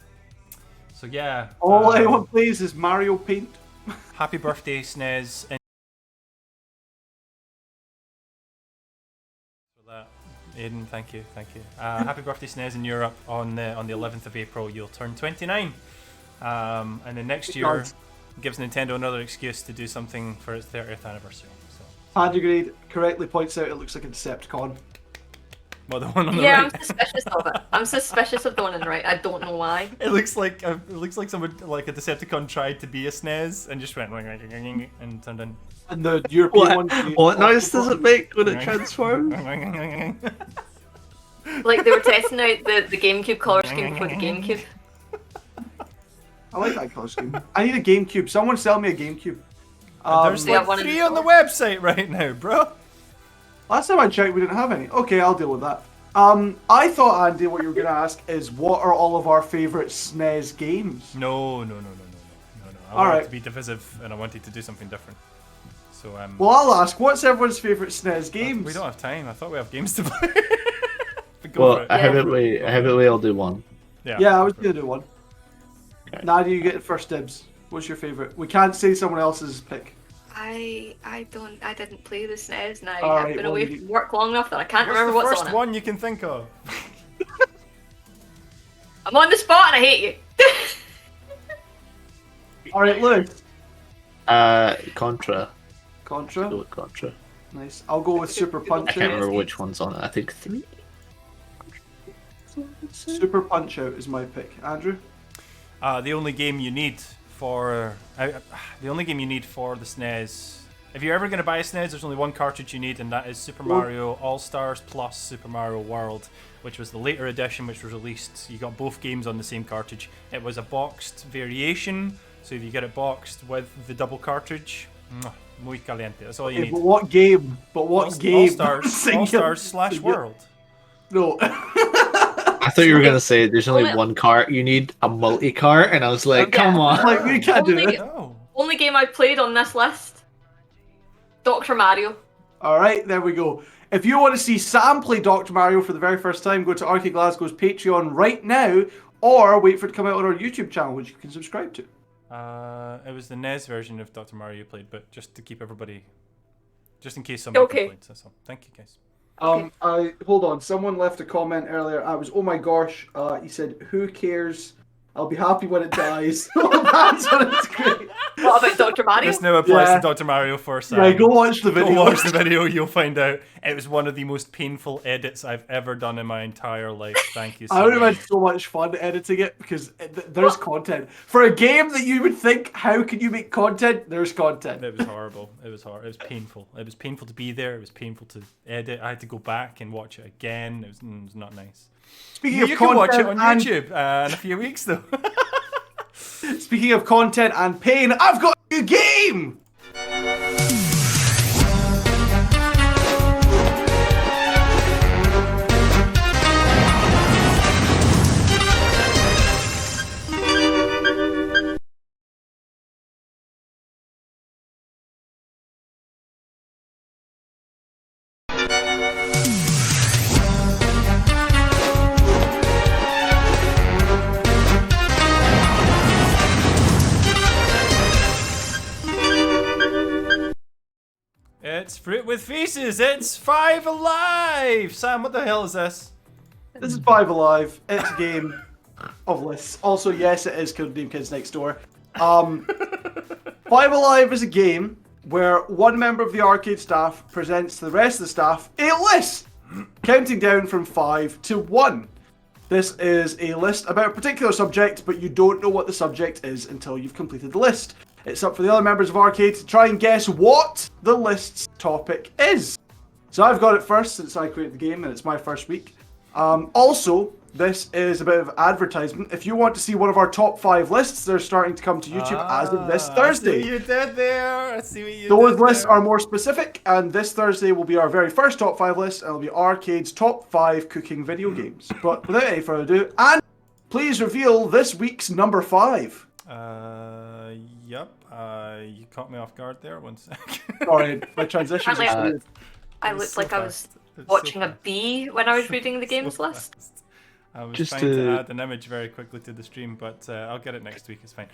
Speaker 2: So yeah.
Speaker 5: All anyone plays is Mario Paint.
Speaker 2: Happy birthday, SNES. And for that, Aiden, thank you. Happy birthday, SNES in Europe on the 11th of April. You'll turn 29, and then next year gives Nintendo another excuse to do something for its 30th anniversary. So,
Speaker 5: Pandagrade correctly points out it looks like a Decepticon.
Speaker 2: well, the one on the
Speaker 3: Yeah,
Speaker 2: right.
Speaker 3: I'm suspicious of it. I'm suspicious of the one on the right. I don't know why.
Speaker 2: It looks like someone like a Decepticon tried to be a SNES and just went and turned in.
Speaker 5: And the European one.
Speaker 4: What noise does it make when it transforms?
Speaker 3: Like they were testing out the GameCube colour scheme before the GameCube.
Speaker 5: I like that color scheme. I need a GameCube. Someone sell me a GameCube.
Speaker 2: There's
Speaker 3: We have
Speaker 2: like
Speaker 3: one in
Speaker 2: 3
Speaker 3: the
Speaker 2: on the
Speaker 3: store.
Speaker 2: website right now, bro.
Speaker 5: Last time I checked, we didn't have any. Okay, I'll deal with that. I thought, Andy, what you were going to ask is what are all of our favourite SNES games?
Speaker 2: No. I
Speaker 5: All
Speaker 2: wanted
Speaker 5: right.
Speaker 2: to be divisive and I wanted to do something different. So
Speaker 5: Well, I'll ask, what's everyone's favourite SNES games?
Speaker 2: we don't have time. I thought we have games to play. But go for
Speaker 4: Well,
Speaker 2: it.
Speaker 4: I have it way. I'll do one.
Speaker 5: Yeah, I was going to do one.
Speaker 4: Okay.
Speaker 5: Nadia, you get first dibs. What's your favourite? We can't say someone else's pick.
Speaker 3: I didn't play the SNES now.
Speaker 5: All
Speaker 3: I've
Speaker 5: right,
Speaker 3: been
Speaker 5: well,
Speaker 3: away
Speaker 5: you-
Speaker 3: from work long enough that I can't
Speaker 2: What's
Speaker 3: remember
Speaker 2: the
Speaker 3: what's
Speaker 2: first
Speaker 3: on it.
Speaker 2: one you can think of?
Speaker 3: I'm on the spot and I hate you.
Speaker 5: All right, Lewis.
Speaker 4: Contra.
Speaker 5: Contra.
Speaker 4: Go with Contra.
Speaker 5: Nice. I'll go with Super
Speaker 4: I
Speaker 5: Punch
Speaker 4: can't
Speaker 5: Out.
Speaker 4: remember which one's on it. I think 3.
Speaker 5: Super Punch Out is my pick. Andrew?
Speaker 2: The only game you need for the SNES. If you're ever going to buy a SNES, there's only one cartridge you need, and that is Super Mario All Stars plus Super Mario World, which was the later edition, which was released. You got both games on the same cartridge. It was a boxed variation, so if you get it boxed with the double cartridge, muy caliente. That's all you
Speaker 5: Okay,
Speaker 2: need.
Speaker 5: but what game?
Speaker 2: All Stars / World.
Speaker 5: No.
Speaker 4: I thought you were gonna say there's only one cart. You need a multi-cart, and I was like,
Speaker 3: Okay.
Speaker 4: come on.
Speaker 5: Like, we can't do
Speaker 3: Only-
Speaker 5: it.
Speaker 2: No.
Speaker 3: Only game I've played on this list, Dr. Mario.
Speaker 5: All right, there we go. If you want to see Sam play Dr. Mario for the very first time, go to R-CADE Glasgow's Patreon right now, or wait for it to come out on our YouTube channel, which you can subscribe to.
Speaker 2: It was the NES version of Dr. Mario you played, but just to keep everybody, just in case somebody
Speaker 3: Okay.
Speaker 2: complains. That's all. Thank you, guys.
Speaker 5: Hold on. Someone left a comment earlier. I was, oh my gosh. He said, "Who cares? I'll be happy when it dies." That's what it's great.
Speaker 3: What about Dr. Mario?
Speaker 2: This now applies
Speaker 5: Yeah.
Speaker 2: to Dr. Mario for Sam.
Speaker 5: Yeah, go watch the video.
Speaker 2: Go watch the video, you'll find out. It was one of the most painful edits I've ever done in my entire life. Thank you so
Speaker 5: I would have
Speaker 2: much.
Speaker 5: had so much fun editing it because there's content for a game that you would think, how can you make content? There's content.
Speaker 2: It was horrible. It was horrible. It was painful. It was painful to be there. It was painful to edit. I had to go back and watch it again. It was not nice.
Speaker 5: Speaking
Speaker 2: You
Speaker 5: of
Speaker 2: can
Speaker 5: content
Speaker 2: watch it on
Speaker 5: and-
Speaker 2: YouTube in a few weeks, though.
Speaker 5: Speaking of content and pain, I've got a new game.
Speaker 2: It's Fruit with Faces. It's 5 Alive. Sam, what the hell is this?
Speaker 5: This is Five Alive. It's a game. of lists. Also, yes, it is Codename Kids Next Door. Five Alive is a game where one member of the arcade staff presents to the rest of the staff a list, counting down from 5 to 1. This is a list about a particular subject, but you don't know what the subject is until you've completed the list. It's up for the other members of Arcade to try and guess what the list's topic is. So I've got it first since I created the game and it's my first week. Also, this is a bit of advertisement. If you want to see one of our top 5 lists, they're starting to come to YouTube as of this Thursday.
Speaker 2: I see what you did there. I see what you
Speaker 5: Those
Speaker 2: did
Speaker 5: lists
Speaker 2: there.
Speaker 5: are more specific, and this Thursday will be our very first top 5 list, and it'll be Arcade's top 5 cooking video games. But without any further ado, and please reveal this week's number 5.
Speaker 2: Yep. You caught me off guard there. 1 sec.
Speaker 5: Sorry, my transitions are weird.
Speaker 3: I
Speaker 2: It's
Speaker 3: looked
Speaker 2: so
Speaker 3: like I
Speaker 2: fast.
Speaker 3: was
Speaker 2: It's
Speaker 3: watching
Speaker 2: so
Speaker 3: a
Speaker 2: fast.
Speaker 3: bee when I was reading the games
Speaker 2: So
Speaker 3: list.
Speaker 2: fast. I was
Speaker 4: Just
Speaker 2: trying to
Speaker 4: to-
Speaker 2: add an image very quickly to the stream, but I'll get it next week. It's fine.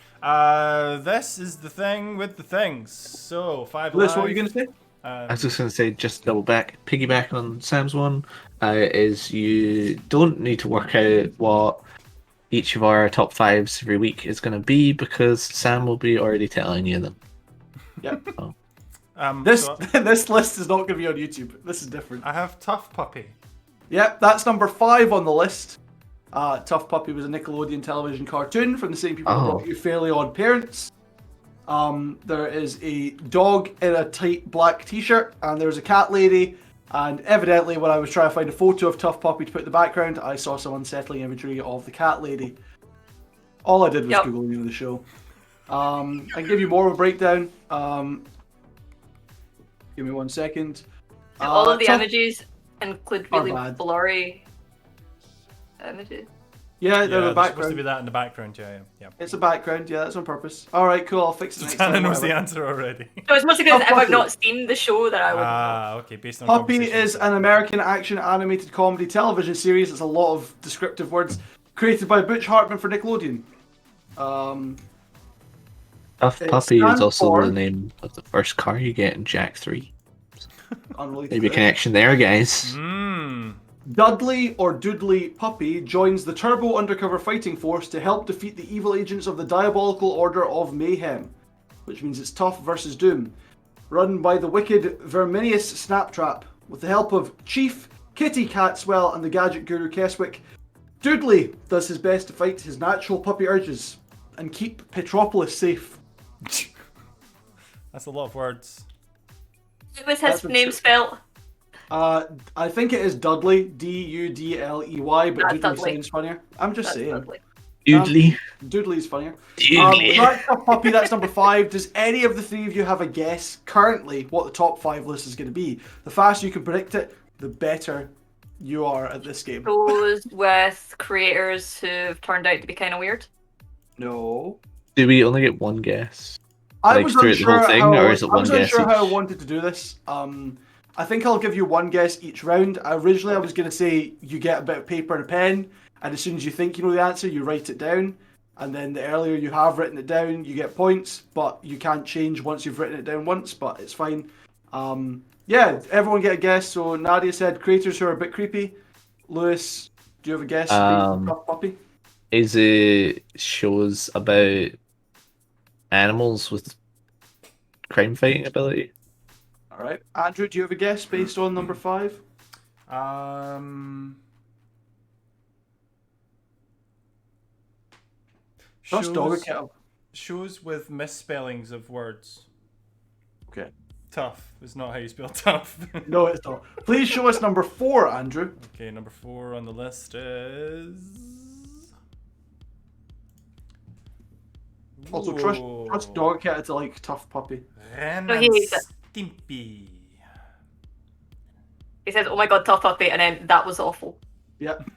Speaker 2: This is the thing with the things. So 5
Speaker 5: Liz,
Speaker 2: Alive.
Speaker 5: what were you going to say?
Speaker 4: I was just going to say, just double back, piggyback on Sam's one, is you don't need to work out what each of our top 5s every week is going to be, because Sam will be already telling you them.
Speaker 5: Yep.
Speaker 2: This.
Speaker 5: This list is not going to be on YouTube. This is different.
Speaker 2: I have Tough Puppy.
Speaker 5: Yep, that's number 5 on the list. Tough Puppy was a Nickelodeon television cartoon from the same people who brought you Fairly Odd Parents. There is a dog in a tight black t-shirt, and there's a cat lady, and evidently when I was trying to find a photo of Tough Puppy to put in the background, I saw some unsettling imagery of the cat lady. All I did was Google the name of the show. I can give you more of a breakdown. Give me 1 second.
Speaker 3: All of the
Speaker 5: Tough-
Speaker 3: images include
Speaker 5: are
Speaker 3: really
Speaker 5: bad.
Speaker 3: blurry images.
Speaker 5: Yeah,
Speaker 2: Yeah,
Speaker 5: they're the
Speaker 2: there's supposed to
Speaker 5: background.
Speaker 2: be that in the background. Yeah.
Speaker 5: It's a background, yeah, that's on purpose. Alright, cool, I'll fix it next
Speaker 2: Tana
Speaker 5: time.
Speaker 2: knows the
Speaker 5: whatever.
Speaker 2: answer already.
Speaker 3: No, it's mostly because
Speaker 5: Tough
Speaker 3: if I've
Speaker 5: Puppy.
Speaker 3: not seen the show, then I would.
Speaker 2: Okay. Based on
Speaker 5: Puppy
Speaker 2: conversation.
Speaker 5: is an American action animated comedy television series. It's a lot of descriptive words. Created by Butch Hartman for Nickelodeon.
Speaker 4: Tough
Speaker 5: It
Speaker 4: Puppy
Speaker 5: stands
Speaker 4: is also
Speaker 5: for-
Speaker 4: the name of the first car you get in Jack 3.
Speaker 5: Unrelated.
Speaker 4: Maybe a
Speaker 5: to
Speaker 4: connection there, guys.
Speaker 2: Mmm.
Speaker 5: Dudley or Doodley Puppy joins the Turbo Undercover Fighting Force to help defeat the evil agents of the Diabolical Order of Mayhem, which means it's Tough versus Doom. Run by the wicked Verminius Snaptrap, with the help of Chief, Kitty Catswell, and the gadget guru Keswick, Doodley does his best to fight his natural puppy urges and keep Petropolis safe.
Speaker 2: That's a lot of words.
Speaker 3: It was
Speaker 5: That's
Speaker 3: his
Speaker 5: what's
Speaker 3: name
Speaker 5: true.
Speaker 3: spelled.
Speaker 5: I think it is Dudley, Dudley, but
Speaker 3: That's
Speaker 5: Doodley
Speaker 3: Dudley.
Speaker 5: sounds funnier. I'm just
Speaker 3: That's
Speaker 5: saying.
Speaker 3: lovely.
Speaker 4: Doodly.
Speaker 5: Doodley's funnier.
Speaker 4: Doodly.
Speaker 5: That's Tough Puppy, that's number 5. Does any of the 3 of you have a guess currently what the top 5 list is going to be? The faster you can predict it, the better you are at this game.
Speaker 3: Shows with creators who've turned out to be kind of weird.
Speaker 5: No.
Speaker 4: Do we only get one guess?
Speaker 5: I
Speaker 4: Like,
Speaker 5: was
Speaker 4: throughout the whole
Speaker 5: unsure
Speaker 4: thing,
Speaker 5: how,
Speaker 4: or is it
Speaker 5: I was
Speaker 4: one guess
Speaker 5: unsure how I
Speaker 4: each?
Speaker 5: wanted to do this. I think I'll give you one guess each round. Originally, I was going to say you get a bit of paper and a pen, and as soon as you think you know the answer, you write it down. And then the earlier you have written it down, you get points, but you can't change once you've written it down once, but it's fine. Yeah, everyone get a guess. So Nadia said creators who are a bit creepy. Lewis, do you have a guess? Tough Puppy?
Speaker 4: Is it shows about animals with crime fighting ability?
Speaker 5: All right. Andrew, do you have a guess based on number 5? That's Dogger Kettle.
Speaker 2: Shows with misspellings of words.
Speaker 5: Okay.
Speaker 2: Tough is not how you spell tough.
Speaker 5: No, it's not. Please show us number 4, Andrew.
Speaker 2: Okay, number 4 on the list is.
Speaker 5: Also,
Speaker 2: Ooh.
Speaker 5: trust Dogger Kettle to like Tough Puppy.
Speaker 2: Ren
Speaker 3: No, he
Speaker 2: and
Speaker 3: hates it.
Speaker 2: Stimpy.
Speaker 3: He says, "Oh my god, Tough Puppy," and then that was awful.
Speaker 5: Yep.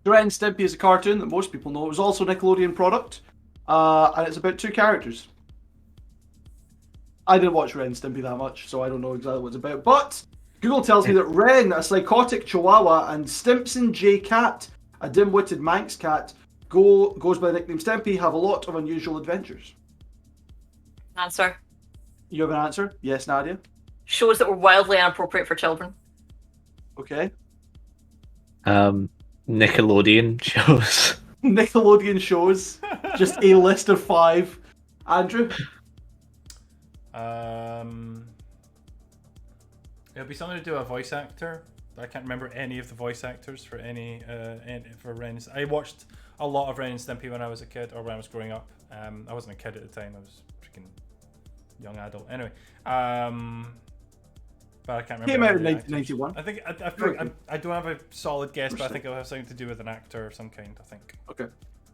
Speaker 5: Ren and Stimpy is a cartoon that most people know. It was also a Nickelodeon product, and it's about 2 characters. I didn't watch Ren and Stimpy that much, so I don't know exactly what it's about. But Google tells me that Ren, a psychotic chihuahua, and Stimpson J. Cat, a dim-witted Manx cat, goes by the nickname Stimpy, have a lot of unusual adventures.
Speaker 3: Answer:
Speaker 5: You have an answer? Yes, Nadia?
Speaker 3: shows that were wildly inappropriate for children.
Speaker 5: Okay.
Speaker 4: Nickelodeon shows.
Speaker 5: Nickelodeon shows. Just a list of 5. Andrew?
Speaker 2: It'll be something to do with a voice actor. I can't remember any of the voice actors for for Ren. I watched a lot of Ren and Stimpy when I was a kid, or when I was growing up. I wasn't a kid at the time. I was a freaking young adult. Anyway, but I can't remember.
Speaker 5: Came out in
Speaker 2: any of the
Speaker 5: 1991.
Speaker 2: actors. I think I don't have a solid guess, but I think it'll have something to do with an actor of some kind. I think.
Speaker 5: Okay.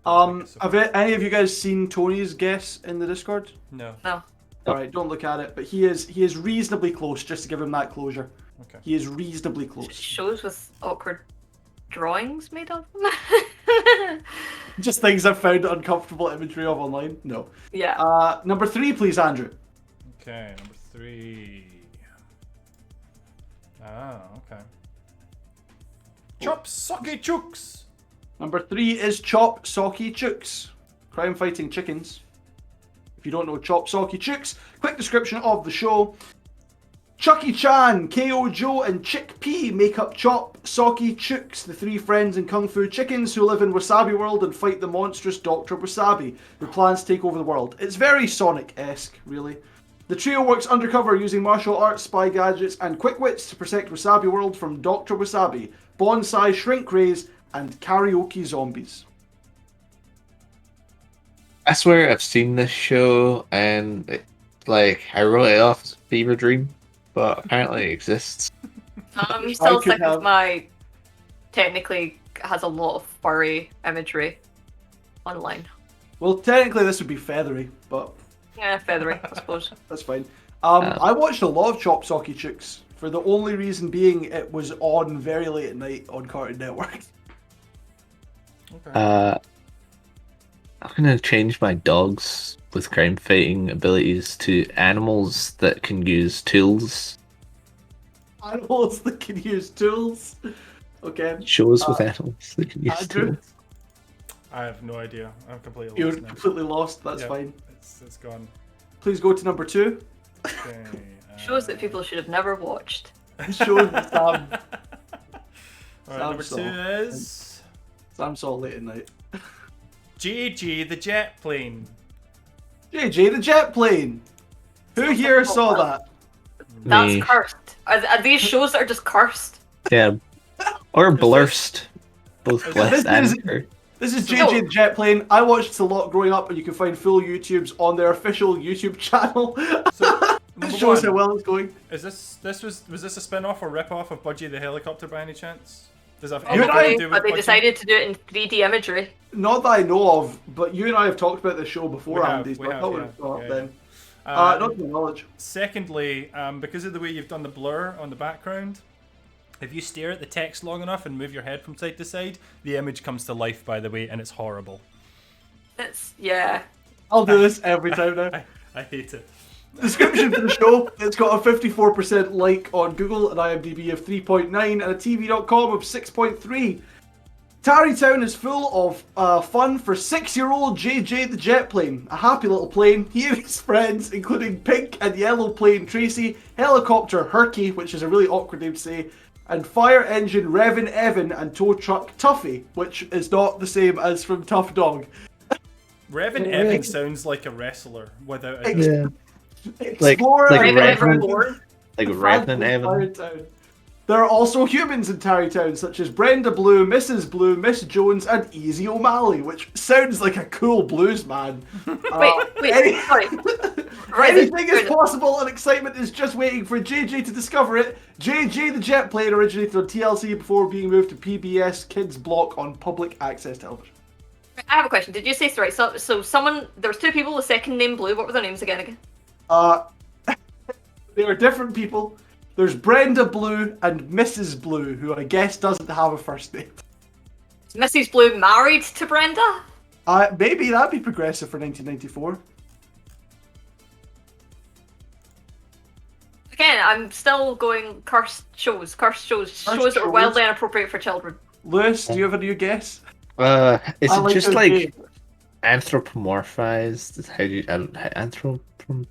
Speaker 5: Have any of you guys seen Tony's guess in the Discord?
Speaker 2: No.
Speaker 3: No.
Speaker 5: Alright, don't look at it, but he is reasonably close, just to give him that closure.
Speaker 2: Okay.
Speaker 5: He is reasonably close.
Speaker 3: Shows with awkward drawings made of them.
Speaker 5: Just things I've found uncomfortable imagery of online? No.
Speaker 3: Yeah.
Speaker 5: Number 3, please, Andrew.
Speaker 2: Okay, number 3. Ah, okay. Chop Socky Chooks!
Speaker 5: Number 3 is Chop Socky Chooks. Crime fighting chickens. If you don't know Chop Socky Chooks, quick description of the show. Chucky Chan, KO Joe, and Chick P make up Chop Socky Chooks, the 3 friends in Kung Fu chickens who live in Wasabi World and fight the monstrous Dr. Wasabi, who plans to take over the world. It's very Sonic-esque, really. The trio works undercover using martial arts, spy gadgets, and quick wits to protect Wasabi World from Dr. Wasabi, bonsai shrink rays, and karaoke zombies.
Speaker 4: I swear I've seen this show, and I wrote it off as a fever dream, but apparently it exists.
Speaker 3: I'm still
Speaker 5: could
Speaker 3: sick
Speaker 5: have-
Speaker 3: of my technically has a lot of furry imagery online.
Speaker 5: Well, technically this would be feathery, but
Speaker 3: Yeah, feathery, I suppose.
Speaker 5: that's fine. I watched a lot of Chop Socky Chooks, for the only reason being it was on very late at night on Cartoon Network.
Speaker 2: Okay.
Speaker 4: I'm gonna change my dogs with crime fighting abilities to animals that can use tools.
Speaker 5: Animals that can use tools. Okay.
Speaker 4: Shows with animals that can use
Speaker 5: Andrew,
Speaker 4: tools.
Speaker 2: I have no idea. I'm completely
Speaker 5: you're
Speaker 2: lost now.
Speaker 5: completely lost. That's
Speaker 2: Yeah,
Speaker 5: fine.
Speaker 2: It's gone.
Speaker 5: Please go to number 2.
Speaker 2: Okay.
Speaker 3: Shows that people should have never watched.
Speaker 5: Shows that Sam
Speaker 2: Alright, number 2 is
Speaker 5: saw late at night.
Speaker 2: JJ the Jet Plane.
Speaker 5: JJ the Jet Plane. Who here saw that?
Speaker 3: That's
Speaker 4: Me.
Speaker 3: cursed. Are these shows that are just cursed?
Speaker 4: Yeah. Or blurst. Both
Speaker 2: This
Speaker 4: blessed and
Speaker 5: is-
Speaker 4: cursed.
Speaker 5: This is
Speaker 3: So-
Speaker 5: JJ the Jet Plane. I watched it a lot growing up, and you can find full YouTubes on their official YouTube channel.
Speaker 2: So,
Speaker 5: This
Speaker 2: number
Speaker 5: shows how
Speaker 2: 1,
Speaker 5: well it's going.
Speaker 2: is was this a spin-off or rip-off of Budgie the Helicopter by any chance? Does that have
Speaker 5: You and I-
Speaker 2: anything to do with
Speaker 3: But they
Speaker 2: Budgie?
Speaker 3: decided to do it in 3D imagery.
Speaker 5: Not that I know of, but you and I have talked about this show before,
Speaker 2: We have,
Speaker 5: Andy.
Speaker 2: we
Speaker 5: So I
Speaker 2: have,
Speaker 5: thought
Speaker 2: yeah.
Speaker 5: we'd go up
Speaker 2: Yeah,
Speaker 5: then.
Speaker 2: yeah.
Speaker 5: Not to my knowledge.
Speaker 2: Secondly, because of the way you've done the blur on the background, if you stare at the text long enough and move your head from side to side, the image comes to life, by the way, and it's horrible.
Speaker 3: Yeah.
Speaker 5: I'll do this every time now.
Speaker 2: I hate it.
Speaker 5: Description for the show: it's got a 54% like on Google, an IMDb of 3.9, and a TV.com of 6.3. Tarrytown is full of fun for 6-year-old JJ the Jet Plane. A happy little plane. He and his friends, including Pink and Yellow Plane Tracy, Helicopter Herky, which is a really awkward name to say, and Fire Engine Revin Evan and Tow Truck Tuffy, which is not the same as from Tough Dog.
Speaker 2: Revin Evan sounds like a wrestler without a...
Speaker 4: Yeah.
Speaker 5: Explore
Speaker 4: like
Speaker 5: and
Speaker 4: Reverend-
Speaker 5: Reverend
Speaker 4: Like
Speaker 5: Franklin
Speaker 4: Revenant Evan.
Speaker 5: Tarrytown. There are also humans in Tarrytown, such as Brenda Blue, Mrs. Blue, Miss Jones, and Easy O'Malley, which sounds like a cool blues man.
Speaker 3: Wait, sorry.
Speaker 5: Anything is possible, and excitement is just waiting for JJ to discover it. JJ the Jet Plane originated on TLC before being moved to PBS Kids Block on public access television.
Speaker 3: I have a question. Did you say sorry? So someone there's 2 people with second name Blue. What were their names again?
Speaker 5: They are different people. There's Brenda Blue and Mrs. Blue, who I guess doesn't have a first name.
Speaker 3: Is Mrs. Blue married to Brenda?
Speaker 5: Maybe that'd be progressive for 1994.
Speaker 3: Again, I'm still going cursed shows shows that are
Speaker 5: shows.
Speaker 3: wildly inappropriate for children.
Speaker 5: Lewis, do you have a new guess?
Speaker 4: Is
Speaker 5: I
Speaker 4: it
Speaker 5: like
Speaker 4: just
Speaker 5: those
Speaker 4: like
Speaker 5: names.
Speaker 4: anthropomorphized? How do you anthropomorphized?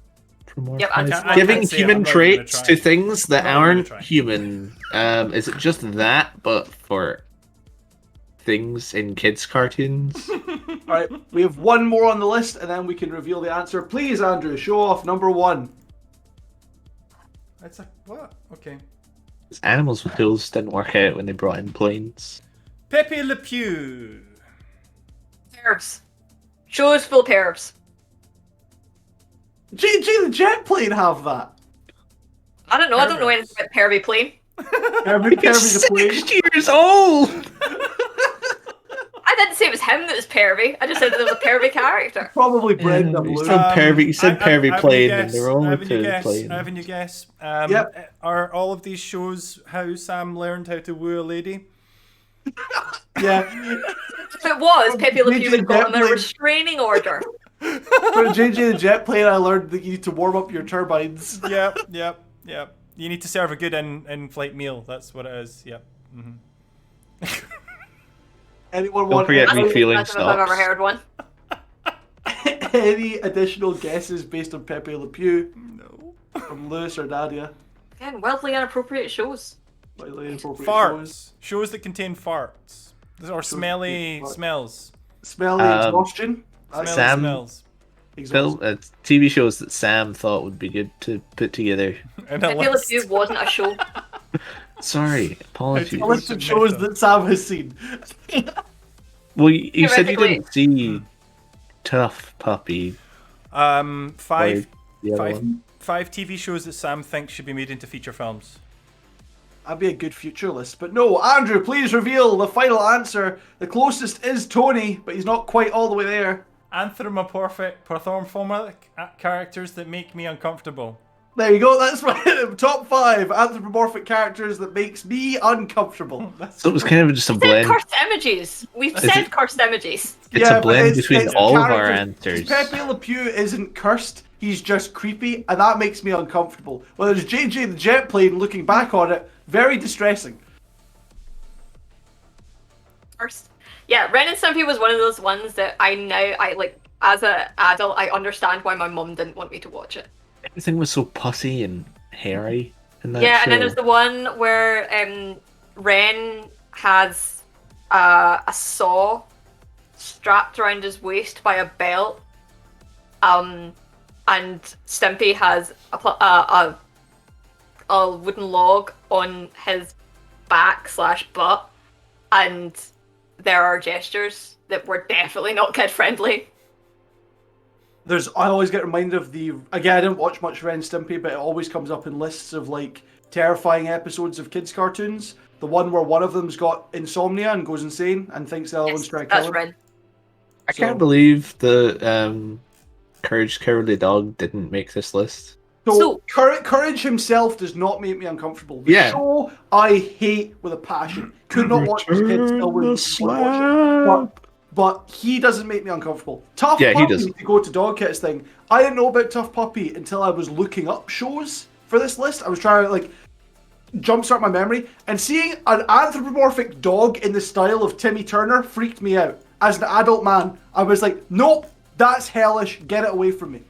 Speaker 3: Yep, I
Speaker 2: can't
Speaker 4: Giving
Speaker 2: say it,
Speaker 4: human
Speaker 2: I'm not even gonna
Speaker 4: traits
Speaker 2: try.
Speaker 4: to things that
Speaker 2: I'm not even
Speaker 4: aren't
Speaker 2: gonna try.
Speaker 4: human. Is it just that, but for things in kids' cartoons.
Speaker 5: Alright, we have one more on the list and then we can reveal the answer. Please, Andrew, show off number 1.
Speaker 2: It's like, what? Okay.
Speaker 4: Animals with hooves didn't work out when they brought in planes.
Speaker 2: Pepe Le Pew.
Speaker 3: Pervs. Shows full pervs.
Speaker 5: JJ the Jet Plane have that.
Speaker 3: I don't know anything about pervy plane.
Speaker 5: Pervy the Plane.
Speaker 4: 6 years old!
Speaker 3: I didn't say it was him that was pervy. I just said there was a pervy character.
Speaker 5: Probably Brenda
Speaker 4: You
Speaker 5: Blue.
Speaker 4: said pervy plane, and they're only
Speaker 2: Having you
Speaker 4: two
Speaker 2: guess.
Speaker 4: planes.
Speaker 2: Having you guess.
Speaker 5: Yep.
Speaker 2: Are all of these shows how Sam learned how to woo a lady?
Speaker 5: Yeah.
Speaker 3: If it was, Pepe Le Pew would have got him a restraining order.
Speaker 5: For JJ the Jet Plane, I learned that you need to warm up your turbines.
Speaker 2: Yep. You need to serve a good in-flight meal. That's what it is. Yep.
Speaker 5: Anyone
Speaker 4: Don't
Speaker 5: want
Speaker 4: forget me feeling
Speaker 3: That's if I've ever
Speaker 4: stops.
Speaker 3: heard one.
Speaker 5: any additional guesses based on Pepe Le Pew
Speaker 2: No.
Speaker 5: from Lewis or Nadia?
Speaker 3: Again, wildly inappropriate shows.
Speaker 5: Slightly inappropriate
Speaker 2: Farts. Shows that contain farts. Or
Speaker 5: Shows
Speaker 2: smelly
Speaker 5: that contain farts.
Speaker 2: smells.
Speaker 5: Smelly exhaustion.
Speaker 2: Smelly
Speaker 4: Sam-
Speaker 2: smells.
Speaker 4: Film, TV shows that Sam thought would be good to put together.
Speaker 2: And a
Speaker 3: Pepe Le
Speaker 2: list.
Speaker 3: Pew wasn't a show.
Speaker 4: Sorry, apologies.
Speaker 5: A list of shows that Sam has seen.
Speaker 4: Well, you said you
Speaker 3: Theoretically-
Speaker 4: didn't see Tough Puppy.
Speaker 2: Five
Speaker 4: The other
Speaker 2: Five.
Speaker 4: one.
Speaker 2: 5 TV shows that Sam thinks should be made into feature films.
Speaker 5: That'd be a good future list. But no, Andrew, please reveal the final answer. The closest is Tony, but he's not quite all the way there.
Speaker 2: Anthropomorphic characters that make me uncomfortable.
Speaker 5: There you go, that's my top 5 anthropomorphic characters that makes me uncomfortable.
Speaker 4: So it was kind of just a
Speaker 3: Said
Speaker 4: blend.
Speaker 3: cursed images. We've said
Speaker 4: it-
Speaker 3: cursed images.
Speaker 4: It's a
Speaker 5: but
Speaker 4: blend between
Speaker 5: it's
Speaker 4: all of our
Speaker 5: characters.
Speaker 4: answers.
Speaker 5: Pepe Le Pew isn't cursed, he's just creepy, and that makes me uncomfortable. Whether it's JJ the Jet Plane looking back on it, very distressing.
Speaker 3: First. Yeah, Ren and Stimpy was one of those ones that I like as an adult, I understand why my mum didn't want me to watch it.
Speaker 4: Everything was so pussy and hairy in that
Speaker 3: Yeah,
Speaker 4: show.
Speaker 3: and then there's the one where Ren has a saw strapped around his waist by a belt, and Stimpy has a wooden log on his back / butt, and there are gestures that were definitely not kid friendly.
Speaker 5: I always get reminded of again, I didn't watch much Ren and Stimpy, but it always comes up in lists of like terrifying episodes of kids' cartoons. The one where one of them's got insomnia and goes insane and thinks the other one's trying to kill
Speaker 3: That's
Speaker 5: him.
Speaker 3: Ren.
Speaker 4: I can't believe the Courage Cowardly Dog didn't make this list.
Speaker 5: So Courage himself does not make me uncomfortable. The
Speaker 4: Yeah.
Speaker 5: show I hate with a passion. Could not watch this kid, still wouldn't watch it. But he doesn't make me uncomfortable. Tough
Speaker 4: Yeah, he
Speaker 5: Puppy,
Speaker 4: does.
Speaker 5: to go to Dog Kids thing, I didn't know about Tough Puppy until I was looking up shows for this list. I was trying to like jumpstart my memory, and seeing an anthropomorphic dog in the style of Timmy Turner freaked me out. As an adult man, I was like, nope, that's hellish, get it away from me.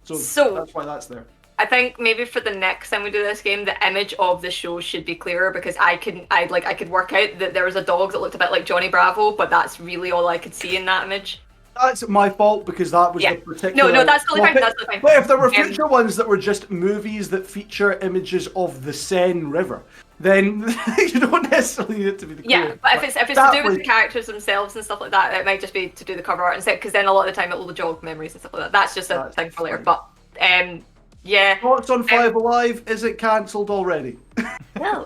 Speaker 5: So that's why that's there.
Speaker 3: I think maybe for the next time we do this game, the image of the show should be clearer, because I could work out that there was a dog that looked a bit like Johnny Bravo, but that's really all I could see in that image.
Speaker 5: That's my fault because that was
Speaker 3: Yeah.
Speaker 5: the particular.
Speaker 3: No, that's totally fine.
Speaker 5: topic.
Speaker 3: That's totally fine.
Speaker 5: But if there were future ones that were just movies that feature images of the Seine River, then you don't necessarily need it to be the
Speaker 3: Yeah,
Speaker 5: clear.
Speaker 3: but if it's to
Speaker 5: that
Speaker 3: do with
Speaker 5: was-
Speaker 3: the characters themselves and stuff like that, it might just be to do the cover art instead, because then a lot of the time it will jog memories and stuff like that. That's just a
Speaker 5: That's
Speaker 3: thing for later.
Speaker 5: fine.
Speaker 3: But yeah.
Speaker 5: Thoughts on Five Alive? Is it cancelled already?
Speaker 3: No.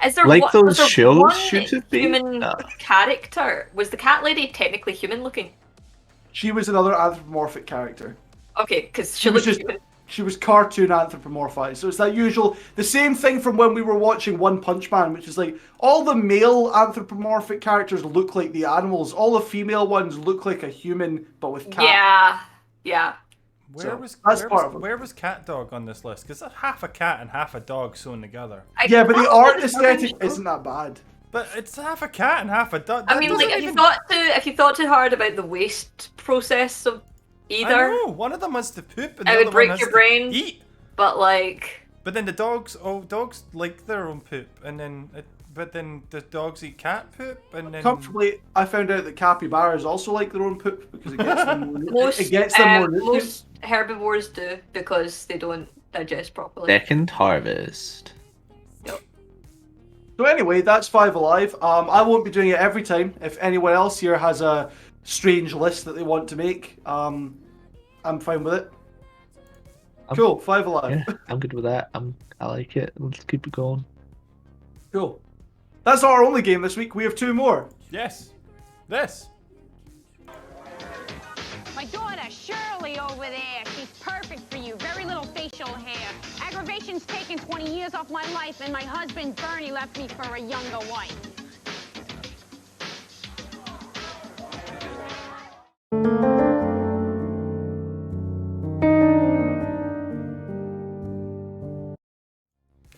Speaker 3: Is there
Speaker 4: Like
Speaker 3: was
Speaker 4: those
Speaker 3: there
Speaker 4: shows
Speaker 3: one
Speaker 4: should have been?
Speaker 3: human
Speaker 4: No.
Speaker 3: character? Was the cat lady technically human looking?
Speaker 5: She was another anthropomorphic character.
Speaker 3: Okay, because
Speaker 5: She
Speaker 3: she
Speaker 5: was
Speaker 3: looked
Speaker 5: just
Speaker 3: human.
Speaker 5: she was cartoon anthropomorphized. So it's that usual, the same thing from when we were watching One Punch Man, which is like all the male anthropomorphic characters look like the animals. All the female ones look like a human, but with cat.
Speaker 3: Yeah.
Speaker 2: Where was Cat Dog on this list? Because that's half a cat and half a dog sewn together.
Speaker 5: Yeah, but the
Speaker 3: I
Speaker 5: art
Speaker 3: don't know
Speaker 5: aesthetic
Speaker 3: if it's
Speaker 5: isn't that bad.
Speaker 2: But it's half a cat and half a dog.
Speaker 3: I mean, like, if you thought too hard about the waste process of
Speaker 2: I
Speaker 3: either,
Speaker 2: know, one of them has to poop and
Speaker 3: It
Speaker 2: the
Speaker 3: would
Speaker 2: other
Speaker 3: break
Speaker 2: one has
Speaker 3: your
Speaker 2: to
Speaker 3: brain.
Speaker 2: eat.
Speaker 3: but like,
Speaker 2: But then the dogs like their own poop, and then but then the dogs eat cat poop, and then
Speaker 5: Comfortably, I found out that capybaras also like their own poop because it gets them more, it gets them more nutrients.
Speaker 3: Most herbivores do because they don't digest properly.
Speaker 4: Second harvest.
Speaker 5: So anyway, that's 5 Alive. I won't be doing it every time. If anyone else here has a strange list that they want to make, I'm fine with it. Cool, 5 Alive.
Speaker 4: Yeah, I'm good with that. I like it. Let's keep it going.
Speaker 5: Cool. That's not our only game this week. We have 2 more.
Speaker 2: yes, this.
Speaker 6: My daughter, Shirley, over there. She's perfect for you. Very little facial hair. Aggravation's taken 20 years off my life, and my husband, Bernie, left me for a younger wife.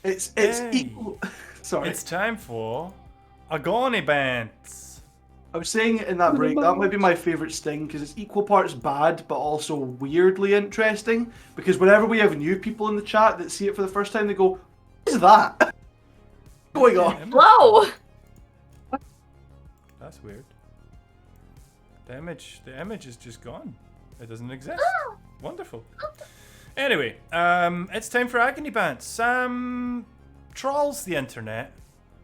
Speaker 5: It's
Speaker 2: Hey.
Speaker 5: equal. Sorry.
Speaker 2: It's time for Agony Bants.
Speaker 5: I was saying in that break, that might be my favourite sting because it's equal parts bad but also weirdly interesting. Because whenever we have new people in the chat that see it for the first time, they go, "What is that going on?"
Speaker 3: Hello!
Speaker 2: That's weird. The image is just gone. It doesn't exist. Wonderful. Anyway, it's time for Agony Bants. Sam trawls the internet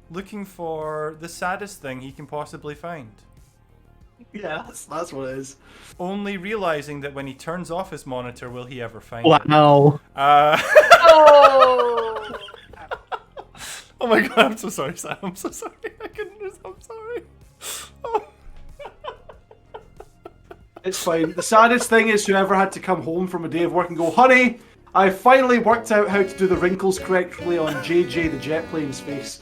Speaker 2: looking for the saddest thing he can possibly find.
Speaker 5: Yeah, that's what it is.
Speaker 2: Only realizing that when he turns off his monitor, will he ever find it?
Speaker 4: Wow.
Speaker 3: Oh!
Speaker 2: Oh my god, I'm so sorry, Sam. I'm so sorry. I couldn't. I'm sorry. Oh.
Speaker 5: It's fine. The saddest thing is whoever had to come home from a day of work and go, "Honey, I finally worked out how to do the wrinkles correctly on JJ the jet plane's face."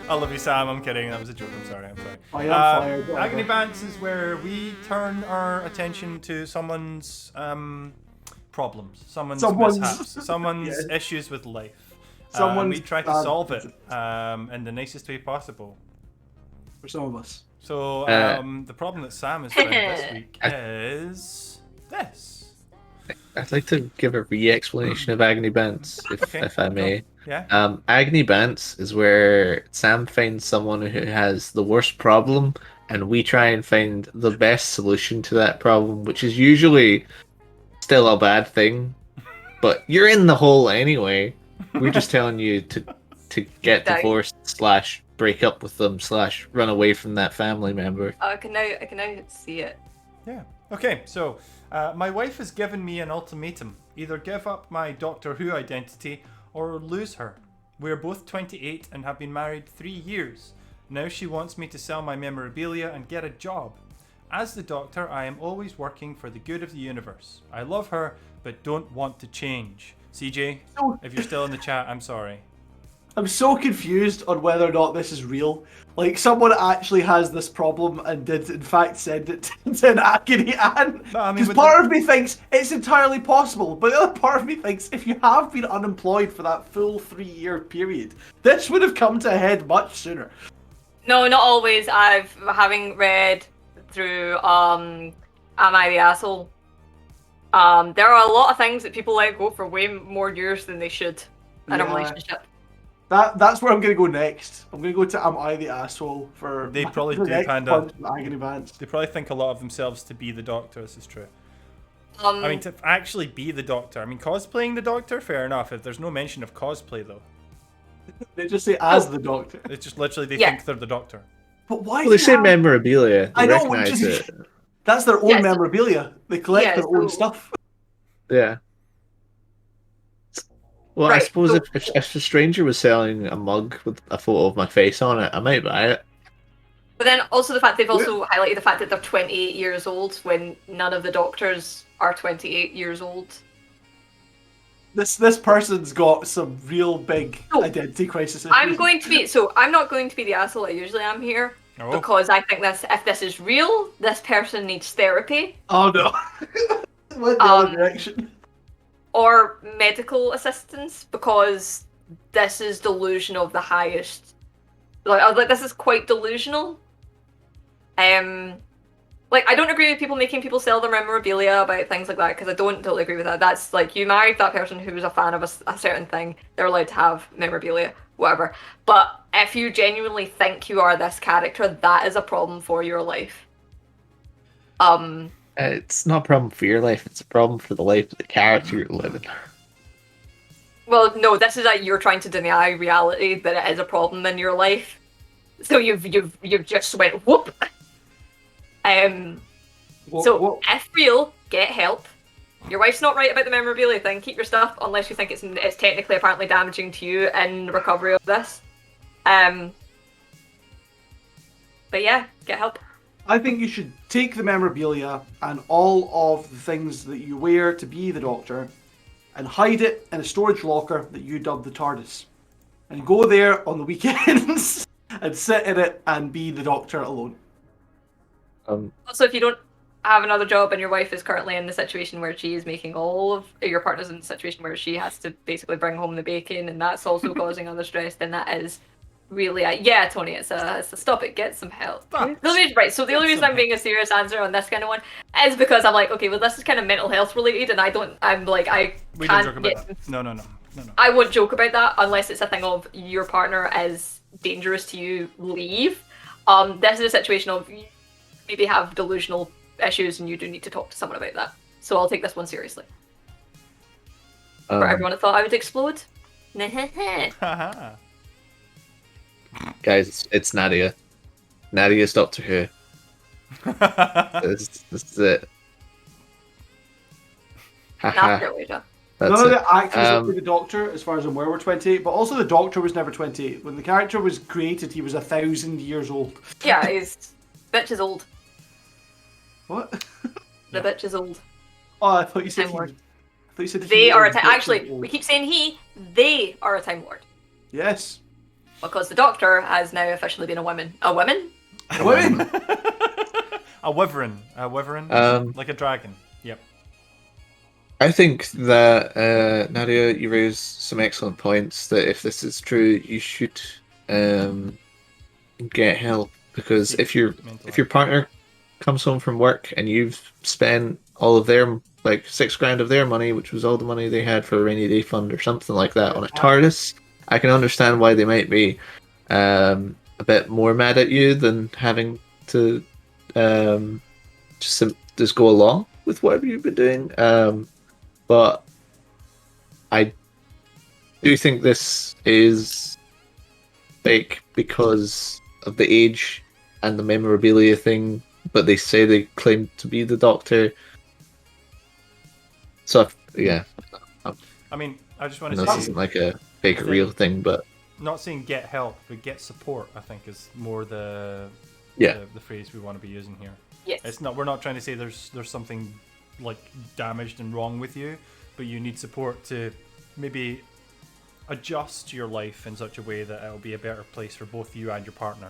Speaker 2: I love you, Sam. I'm kidding. That was a joke. I'm sorry. I'm sorry.
Speaker 5: I am fired. whatever.
Speaker 2: Agony Bants is where we turn our attention to someone's problems, someone's mishaps, someone's
Speaker 5: Yeah.
Speaker 2: issues with life.
Speaker 5: Someone's
Speaker 2: we try to
Speaker 5: bad
Speaker 2: solve it in the nicest way possible.
Speaker 5: For some of us.
Speaker 2: So the problem that Sam has found this week is this.
Speaker 4: I'd like to give a re-explanation of Agony Bants, if I may.
Speaker 2: Yeah.
Speaker 4: Agony Bants is where Sam finds someone who has the worst problem, and we try and find the best solution to that problem, which is usually still a bad thing. But you're in the hole anyway. We're just telling you to get divorced / break up with them / run away from that family member.
Speaker 3: I can now see it.
Speaker 2: Yeah. Okay, so my wife has given me an ultimatum. Either give up my Doctor Who identity or lose her. We're both 28 and have been married 3 years. Now she wants me to sell my memorabilia and get a job. As the Doctor, I am always working for the good of the universe. I love her, but don't want to change. CJ, if you're still in the chat, I'm sorry.
Speaker 5: I'm so confused on whether or not this is real. Like, someone actually has this problem and did, in fact, send it to an Agony Ant.
Speaker 2: No, I mean,
Speaker 5: Because
Speaker 2: with
Speaker 5: part of me thinks it's entirely possible, but the other part of me thinks if you have been unemployed for that full 3-year period, this would have come to a head much sooner.
Speaker 3: No, not always. Having read through Am I the Asshole? There are a lot of things that people let go for way more years than they should in a
Speaker 5: Yeah.
Speaker 3: relationship.
Speaker 5: That's where I'm going to go next. I'm going to go to Am I the Asshole for
Speaker 2: They probably
Speaker 5: the
Speaker 2: do,
Speaker 5: next
Speaker 2: Panda.
Speaker 5: bunch of Agony Bants.
Speaker 2: They probably think a lot of themselves to be the Doctor, this is true.
Speaker 3: Mm.
Speaker 2: I mean, to actually be the Doctor. I mean, cosplaying the Doctor, fair enough. If there's no mention of cosplay, though.
Speaker 5: They just say as the Doctor.
Speaker 2: It's just literally they
Speaker 3: Yeah.
Speaker 2: think they're the Doctor.
Speaker 5: But why
Speaker 4: Well,
Speaker 5: do
Speaker 4: they
Speaker 5: you
Speaker 4: say
Speaker 5: have-
Speaker 4: memorabilia. They
Speaker 5: I know,
Speaker 4: recognize
Speaker 5: which is-
Speaker 4: it.
Speaker 5: That's their own
Speaker 3: Yes.
Speaker 5: memorabilia. They collect
Speaker 3: Yeah,
Speaker 5: their own
Speaker 3: so-
Speaker 5: stuff.
Speaker 4: Yeah. Well, I
Speaker 3: Right,
Speaker 4: suppose
Speaker 3: so-
Speaker 4: if a stranger was selling a mug with a photo of my face on it, I might buy it.
Speaker 3: But then also the fact they've also highlighted the fact that they're 28 years old when none of the Doctors are 28 years old.
Speaker 5: This person's got some real big
Speaker 3: Oh.
Speaker 5: identity crisis.
Speaker 3: I'm
Speaker 5: issues.
Speaker 3: going to be I'm not going to be the asshole I usually am here
Speaker 2: Oh.
Speaker 3: because I think if this is real, this person needs therapy
Speaker 5: Oh no. Went the other
Speaker 3: Um,
Speaker 5: direction.
Speaker 3: or medical assistance because this is delusion of the highest. Like this is quite delusional. Like I don't agree with people making people sell their memorabilia about things like that because I don't totally agree with that. That's like you married that person who was a fan of a certain thing. They're allowed to have memorabilia. whatever. But if you genuinely think you are this character, that is a problem for your life.
Speaker 4: It's not a problem for your life, it's a problem for the life of the character you're living.
Speaker 3: Well, no, this is that you're trying to deny reality that it is a problem in your life. So you've just went whoop. If real, get help. Your wife's not right about the memorabilia thing. Keep your stuff unless you think it's technically apparently damaging to you in recovery of this. But yeah, get help.
Speaker 5: I think you should take the memorabilia and all of the things that you wear to be the Doctor and hide it in a storage locker that you dub the TARDIS. And go there on the weekends and sit in it and be the Doctor alone.
Speaker 3: Also, if you don't have another job and your wife is currently in the situation where she is making all of your partner's in the situation where she has to basically bring home the bacon and that's also causing other stress, then that is really yeah, Tony, it's a stop it, get some help. Right, so the only reason I'm being a serious answer on this kind of one is because I'm like, okay, well this is kind of mental health related and I can't
Speaker 2: joke about that. No.
Speaker 3: I won't joke about that unless it's a thing of your partner is dangerous to you, leave. This is a situation of you maybe have delusional issues and you do need to talk to someone about that. So I'll take this one seriously. For everyone that thought I would explode.
Speaker 4: Guys, it's Nadia. Nadia's Doctor Who. This is it.
Speaker 3: Not fair, Wager.
Speaker 5: None of the actors that play the Doctor, as far as I'm aware, were 28, but also the Doctor was never 28. When the character was created, he was 1,000 years old.
Speaker 3: Yeah, bitch is old.
Speaker 5: What?
Speaker 3: The bitch is old.
Speaker 5: Oh, I thought you said he. I thought you said
Speaker 3: they are a time. Actually, we keep saying he. They are a Time Lord.
Speaker 5: Yes.
Speaker 3: Because the Doctor has now officially been a woman. A woman?
Speaker 5: A woman?
Speaker 2: A wyvern. A wyvern? Like a dragon. Yep.
Speaker 4: I think that, Nadia, you raised some excellent points that if this is true, you should get help. Because if your partner comes home from work and you've spent all of their, like, $6,000 of their money, which was all the money they had for a rainy day fund or something like that on a TARDIS, I can understand why they might be a bit more mad at you than having to just go along with whatever you've been doing. But I do think this is fake because of the age and the memorabilia thing, but they say they claim to be the Doctor. So, yeah.
Speaker 2: I mean, I just want to say...
Speaker 4: This isn't like a fake or real thing, but...
Speaker 2: Not saying get help, but get support, I think, is more the phrase we want to be using here.
Speaker 3: Yes.
Speaker 2: It's not. We're not trying to say there's something like damaged and wrong with you, but you need support to maybe adjust your life in such a way that it'll be a better place for both you and your partner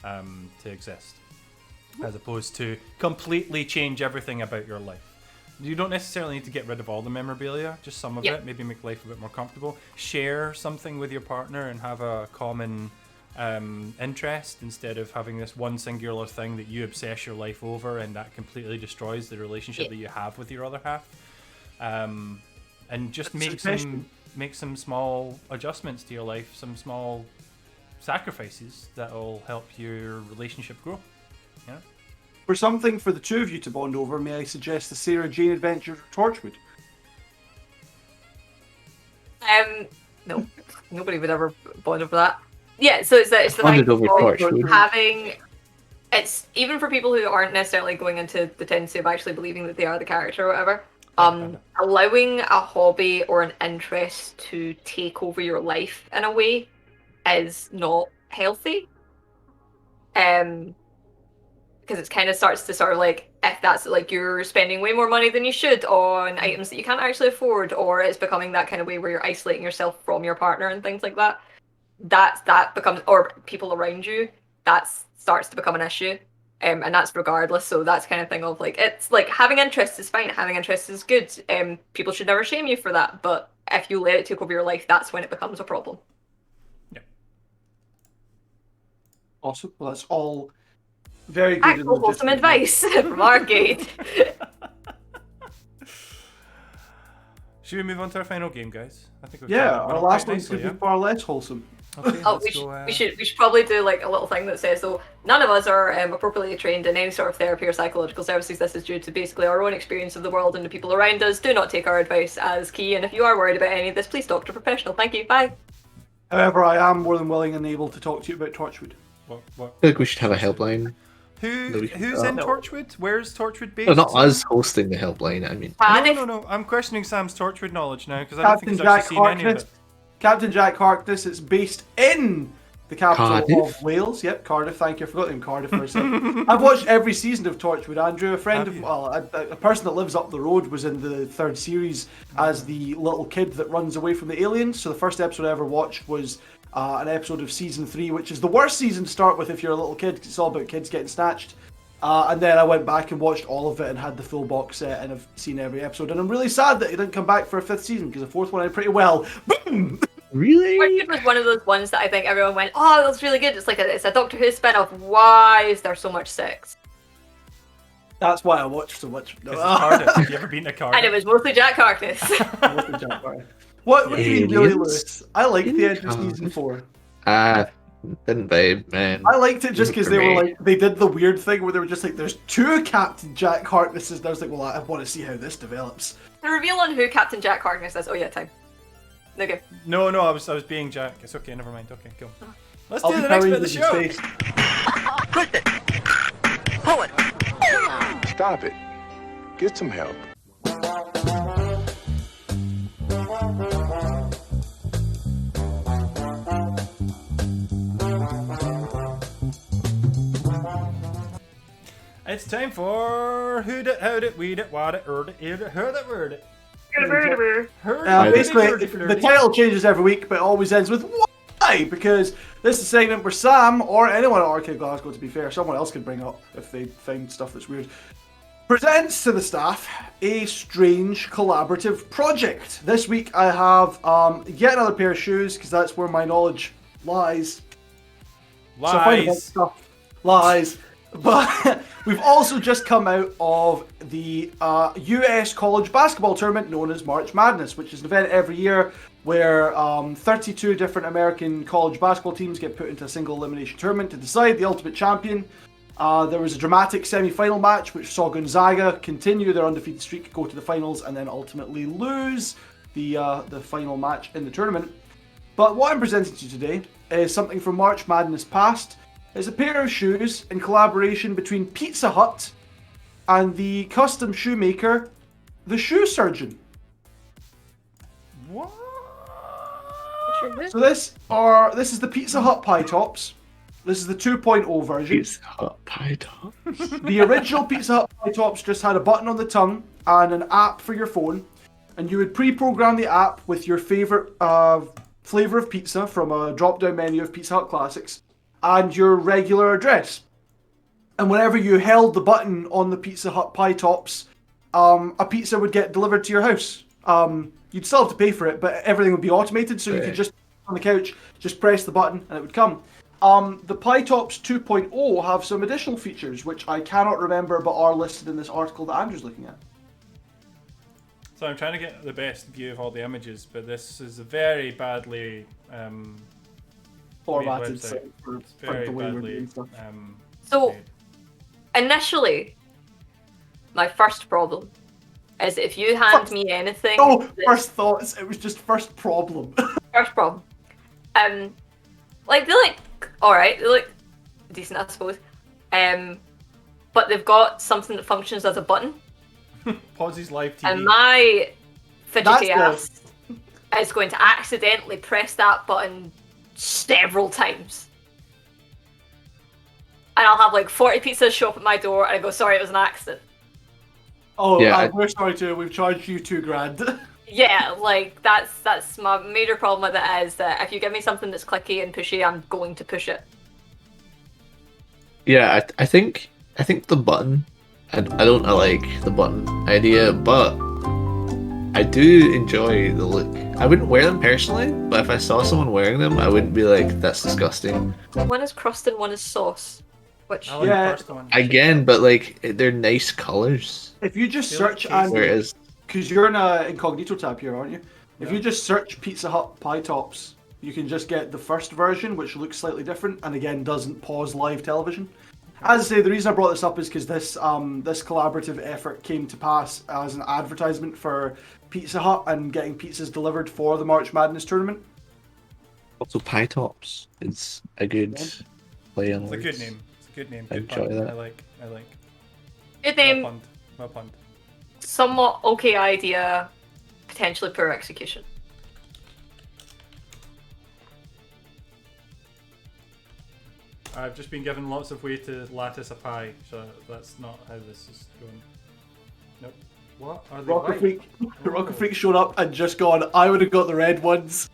Speaker 2: to exist, as opposed to completely change everything about your life. You don't necessarily need to get rid of all the memorabilia, just some of it, maybe make life a bit more comfortable. Share something with your partner and have a common interest instead of having this one singular thing that you obsess your life over and that completely destroys the relationship that you have with your other half. And just make some small adjustments to your life, some small sacrifices that will help your relationship grow. Yeah.
Speaker 5: For something for the two of you to bond over, may I suggest the Sarah Jane Adventures of Torchwood?
Speaker 3: No, nobody would ever bond over that. Yeah, so it's the
Speaker 4: Bonded over Torchwood.
Speaker 3: Having it's even for people who aren't necessarily going into the tendency of actually believing that they are the character or whatever. Allowing a hobby or an interest to take over your life in a way is not healthy. Because it kind of starts to sort of like, if that's like you're spending way more money than you should on items that you can't actually afford, or it's becoming that kind of way where you're isolating yourself from your partner and things like that, that becomes, or people around you, that starts to become an issue. And that's regardless. So that's kind of thing of like, it's like having interests is fine, having interests is good. People should never shame you for that. But if you let it take over your life, that's when it becomes a problem.
Speaker 2: Yeah.
Speaker 5: Awesome. Well, that's all very good.
Speaker 3: Actual wholesome advice from R-CADE.
Speaker 2: Should we move on to our final game, guys? I think
Speaker 5: our last one's going to be far less wholesome.
Speaker 2: Okay,
Speaker 3: Oh,
Speaker 2: let's go,
Speaker 3: we should probably do like a little thing that says, so none of us are appropriately trained in any sort of therapy or psychological services. This is due to basically our own experience of the world and the people around us. Do not take our advice as key, and if you are worried about any of this, please talk to a professional. Thank you. Bye.
Speaker 5: However, I am more than willing and able to talk to you about Torchwood.
Speaker 2: What?
Speaker 4: I feel like we should have a helpline.
Speaker 2: Who's in Torchwood? Where's Torchwood based?
Speaker 4: No, not us hosting the helpline. I mean,
Speaker 2: No. I'm questioning Sam's Torchwood knowledge now because I don't think
Speaker 5: Captain
Speaker 2: he's
Speaker 5: Jack
Speaker 2: actually seen any of
Speaker 5: Harkness.
Speaker 2: it.
Speaker 5: Captain Jack Harkness. It's based in the capital
Speaker 4: Cardiff?
Speaker 5: of Wales. Yep, Cardiff. Thank you. I forgot in Cardiff for a second. I've watched every season of Torchwood. Andrew, a friend of, well, a person that lives up the road was in the third series as the little kid that runs away from the aliens. So the first episode I ever watched was an episode of season 3, which is the worst season to start with if you're a little kid, 'cause it's all about kids getting snatched. And then I went back and watched all of it and had the full box set and I've seen every episode. And I'm really sad that it didn't come back for a 5th season because the 4th one I did pretty well. Boom!
Speaker 4: really?
Speaker 3: Torchwood was one of those ones that I think everyone went, oh, that was really good. It's like it's a Doctor Who spin-off. Why is there so much sex?
Speaker 5: That's why I watched so much.
Speaker 2: 'Cause it's Cardiff. Have you ever been to Cardiff?
Speaker 3: And it was mostly Jack Harkness.
Speaker 5: What do you mean, really,
Speaker 4: Aliens?
Speaker 5: Lewis? I liked the end of
Speaker 4: Cardiff.
Speaker 5: season 4.
Speaker 4: Didn't they, man?
Speaker 5: I liked it just because
Speaker 4: For
Speaker 5: they were
Speaker 4: me.
Speaker 5: like, they did the weird thing where they were just like, there's 2 Captain Jack Harknesses. And I was like, well, I want to see how this develops.
Speaker 3: The reveal on who Captain Jack Harkness is. Oh yeah, time. Okay.
Speaker 2: No, I was being Jack. It's okay, never mind. Okay, cool. Let's
Speaker 5: I'll
Speaker 2: do
Speaker 5: be
Speaker 2: the next
Speaker 5: carrying
Speaker 2: bit of the
Speaker 5: this in
Speaker 2: show.
Speaker 5: space.
Speaker 7: Stop it. Get some help.
Speaker 2: It's time for Who'd It, How'd It, We'd It, Wad It, Heard It, Heard It, Word It.
Speaker 5: Basically, the title changes every week, but it always ends with why? Because this is a segment where Sam, or anyone at R-CADE Glasgow, to be fair, someone else could bring up if they find stuff that's weird, presents to the staff a strange collaborative project. This week I have yet another pair of shoes, because that's where my knowledge lies. So I find a bunch of
Speaker 2: Lies.
Speaker 5: stuff. Lies. But we've also just come out of the US college basketball tournament known as March Madness, which is an event every year where 32 different American college basketball teams get put into a single elimination tournament to decide the ultimate champion. There was a dramatic semi-final match which saw Gonzaga continue their undefeated streak, go to the finals, and then ultimately lose the final match in the tournament. But what I'm presenting to you today is something from March Madness past. It's a pair of shoes in collaboration between Pizza Hut and the custom shoemaker, the Shoe Surgeon.
Speaker 2: What?
Speaker 5: So this is the Pizza Hut pie tops. This is the 2.0 version.
Speaker 4: Pizza Hut pie top.
Speaker 5: The original Pizza Hut pie tops just had a button on the tongue and an app for your phone, and you would pre-program the app with your favorite flavor of pizza from a drop-down menu of Pizza Hut classics and your regular address. And whenever you held the button on the Pizza Hut pie tops, a pizza would get delivered to your house. You'd still have to pay for it, but everything would be automated, so you could just on the couch, just press the button and it would come. The Pie Tops 2.0 have some additional features which I cannot remember but are listed in this article that Andrew's looking at.
Speaker 2: So I'm trying to get the best view of all the images, but this is a very badly
Speaker 5: Formatted
Speaker 2: website.
Speaker 5: for
Speaker 2: It's very
Speaker 5: the way we're
Speaker 2: badly
Speaker 5: doing stuff.
Speaker 3: So,
Speaker 2: made.
Speaker 3: initially, my first problem is if you hand me anything.
Speaker 5: Oh,
Speaker 3: that's-
Speaker 5: first thoughts, it was just first problem.
Speaker 3: First problem. Like they look alright, they look decent, I suppose. But they've got something that functions as a button,
Speaker 2: Pauses live TV.
Speaker 3: and my fidgety
Speaker 5: That's
Speaker 3: ass is going to accidentally press that button several times. And I'll have like 40 pizzas show up at my door, and I go, sorry, it was an accident.
Speaker 5: Oh,
Speaker 4: Yeah,
Speaker 5: we're sorry too, we've charged you $2,000.
Speaker 3: Yeah, like that's my major problem with it is that if you give me something that's clicky and pushy, I'm going to push it.
Speaker 4: Yeah, I think the button. I don't like the button idea, but I do enjoy the look. I wouldn't wear them personally, but if I saw someone wearing them, I wouldn't be like, that's disgusting.
Speaker 3: One is crust and one is sauce. Which
Speaker 2: I like
Speaker 5: Yeah.
Speaker 2: the first one.
Speaker 4: Again, but like they're nice colors.
Speaker 5: If you just
Speaker 2: They look
Speaker 5: search,
Speaker 2: tasty.
Speaker 5: and
Speaker 4: Whereas
Speaker 5: because you're in a incognito tab here, aren't you? If
Speaker 2: Yeah.
Speaker 5: you just search Pizza Hut pie tops, You can just get the first version, which looks slightly different, and again doesn't pause live television. As I say, the reason I brought this up is because this collaborative effort came to pass as an advertisement for Pizza Hut and getting pizzas delivered for the March Madness tournament.
Speaker 4: Also, Pie Tops is a good play on
Speaker 2: It's a
Speaker 4: words.
Speaker 2: good name. It's a good name.
Speaker 4: I
Speaker 2: Good
Speaker 4: enjoy
Speaker 2: pun.
Speaker 4: that.
Speaker 2: I like.
Speaker 3: Good name,
Speaker 2: Well punned.
Speaker 3: somewhat okay idea, potentially poor execution.
Speaker 2: I've just been given lots of way to lattice a pie, so that's not how this is going. Nope. What are they?
Speaker 5: Rocker
Speaker 2: white?
Speaker 5: Freak, Rocker Freak showed up and just gone, I would have got the red ones.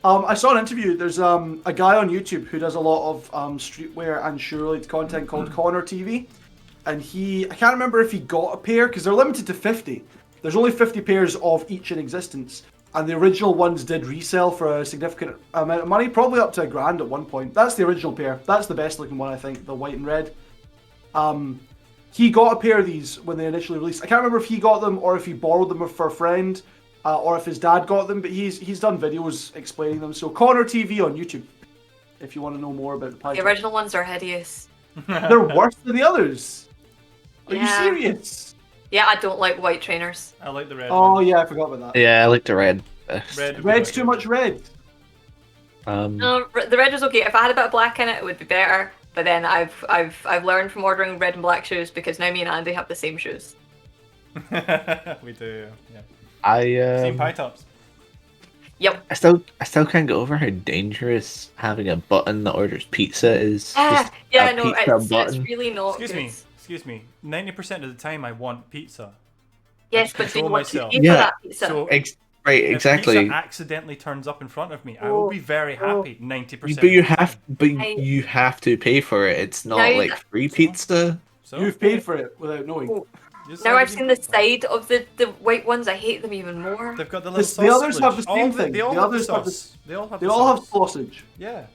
Speaker 5: I saw an interview. There's a guy on YouTube who does a lot of streetwear and shoe-related content called Connor TV, and I can't remember if he got a pair because they're limited to 50. There's only 50 pairs of each in existence, and the original ones did resell for a significant amount of money, probably up to $1,000 at one point. That's the original pair. That's the best looking one, I think, the white and red. He got a pair of these when they initially released. I can't remember if he got them or if he borrowed them for a friend. Or if his dad got them, but he's done videos explaining them. So Connor TV on YouTube, if you want to know more about the pie.
Speaker 3: The original ones are hideous.
Speaker 5: They're worse than the others. Are you
Speaker 3: Yeah.
Speaker 5: serious?
Speaker 3: Yeah, I don't like white trainers.
Speaker 2: I like the red.
Speaker 5: Oh
Speaker 2: one.
Speaker 5: yeah, I forgot about that.
Speaker 4: Yeah, I like the red best.
Speaker 2: Red. would be
Speaker 5: Red's
Speaker 2: my
Speaker 5: too
Speaker 2: favourite.
Speaker 5: much red.
Speaker 3: No, the red was okay. If I had a bit of black in it, it would be better. But then I've learned from ordering red and black shoes because now me and Andy have the same shoes.
Speaker 2: We do. Yeah. Same pie tops.
Speaker 3: Yep.
Speaker 4: I still can't get over how dangerous having a button that orders pizza is. Just
Speaker 3: Yeah,
Speaker 4: a
Speaker 3: no,
Speaker 4: pizza
Speaker 3: it's
Speaker 4: button.
Speaker 3: really not
Speaker 2: Excuse
Speaker 3: good.
Speaker 2: me. Excuse me. 90% of the time, I want pizza.
Speaker 3: Yes,
Speaker 2: I
Speaker 3: but do you
Speaker 2: control
Speaker 3: want to
Speaker 2: myself.
Speaker 3: pay for
Speaker 4: Yeah.
Speaker 3: that pizza?
Speaker 2: So
Speaker 4: Right,
Speaker 2: if
Speaker 4: exactly.
Speaker 2: pizza accidentally turns up in front of me, I will be very happy. 90%.
Speaker 4: But you
Speaker 2: of the
Speaker 4: have,
Speaker 2: time.
Speaker 4: you have to pay for it. It's not
Speaker 3: Now
Speaker 4: like free pizza.
Speaker 2: So
Speaker 5: You've paid for it without knowing.
Speaker 2: just
Speaker 3: Now
Speaker 2: like
Speaker 3: I've
Speaker 2: you
Speaker 3: seen
Speaker 2: did
Speaker 3: the
Speaker 2: that.
Speaker 3: side of the white ones. I hate them even more.
Speaker 2: They've got the little
Speaker 5: The others have the
Speaker 2: sausage.
Speaker 5: same thing.
Speaker 2: They all
Speaker 5: The
Speaker 2: have the
Speaker 5: others have the-
Speaker 2: sauce. They all have
Speaker 5: They
Speaker 2: the
Speaker 5: all have
Speaker 2: sauce.
Speaker 5: sausage.
Speaker 2: Yeah.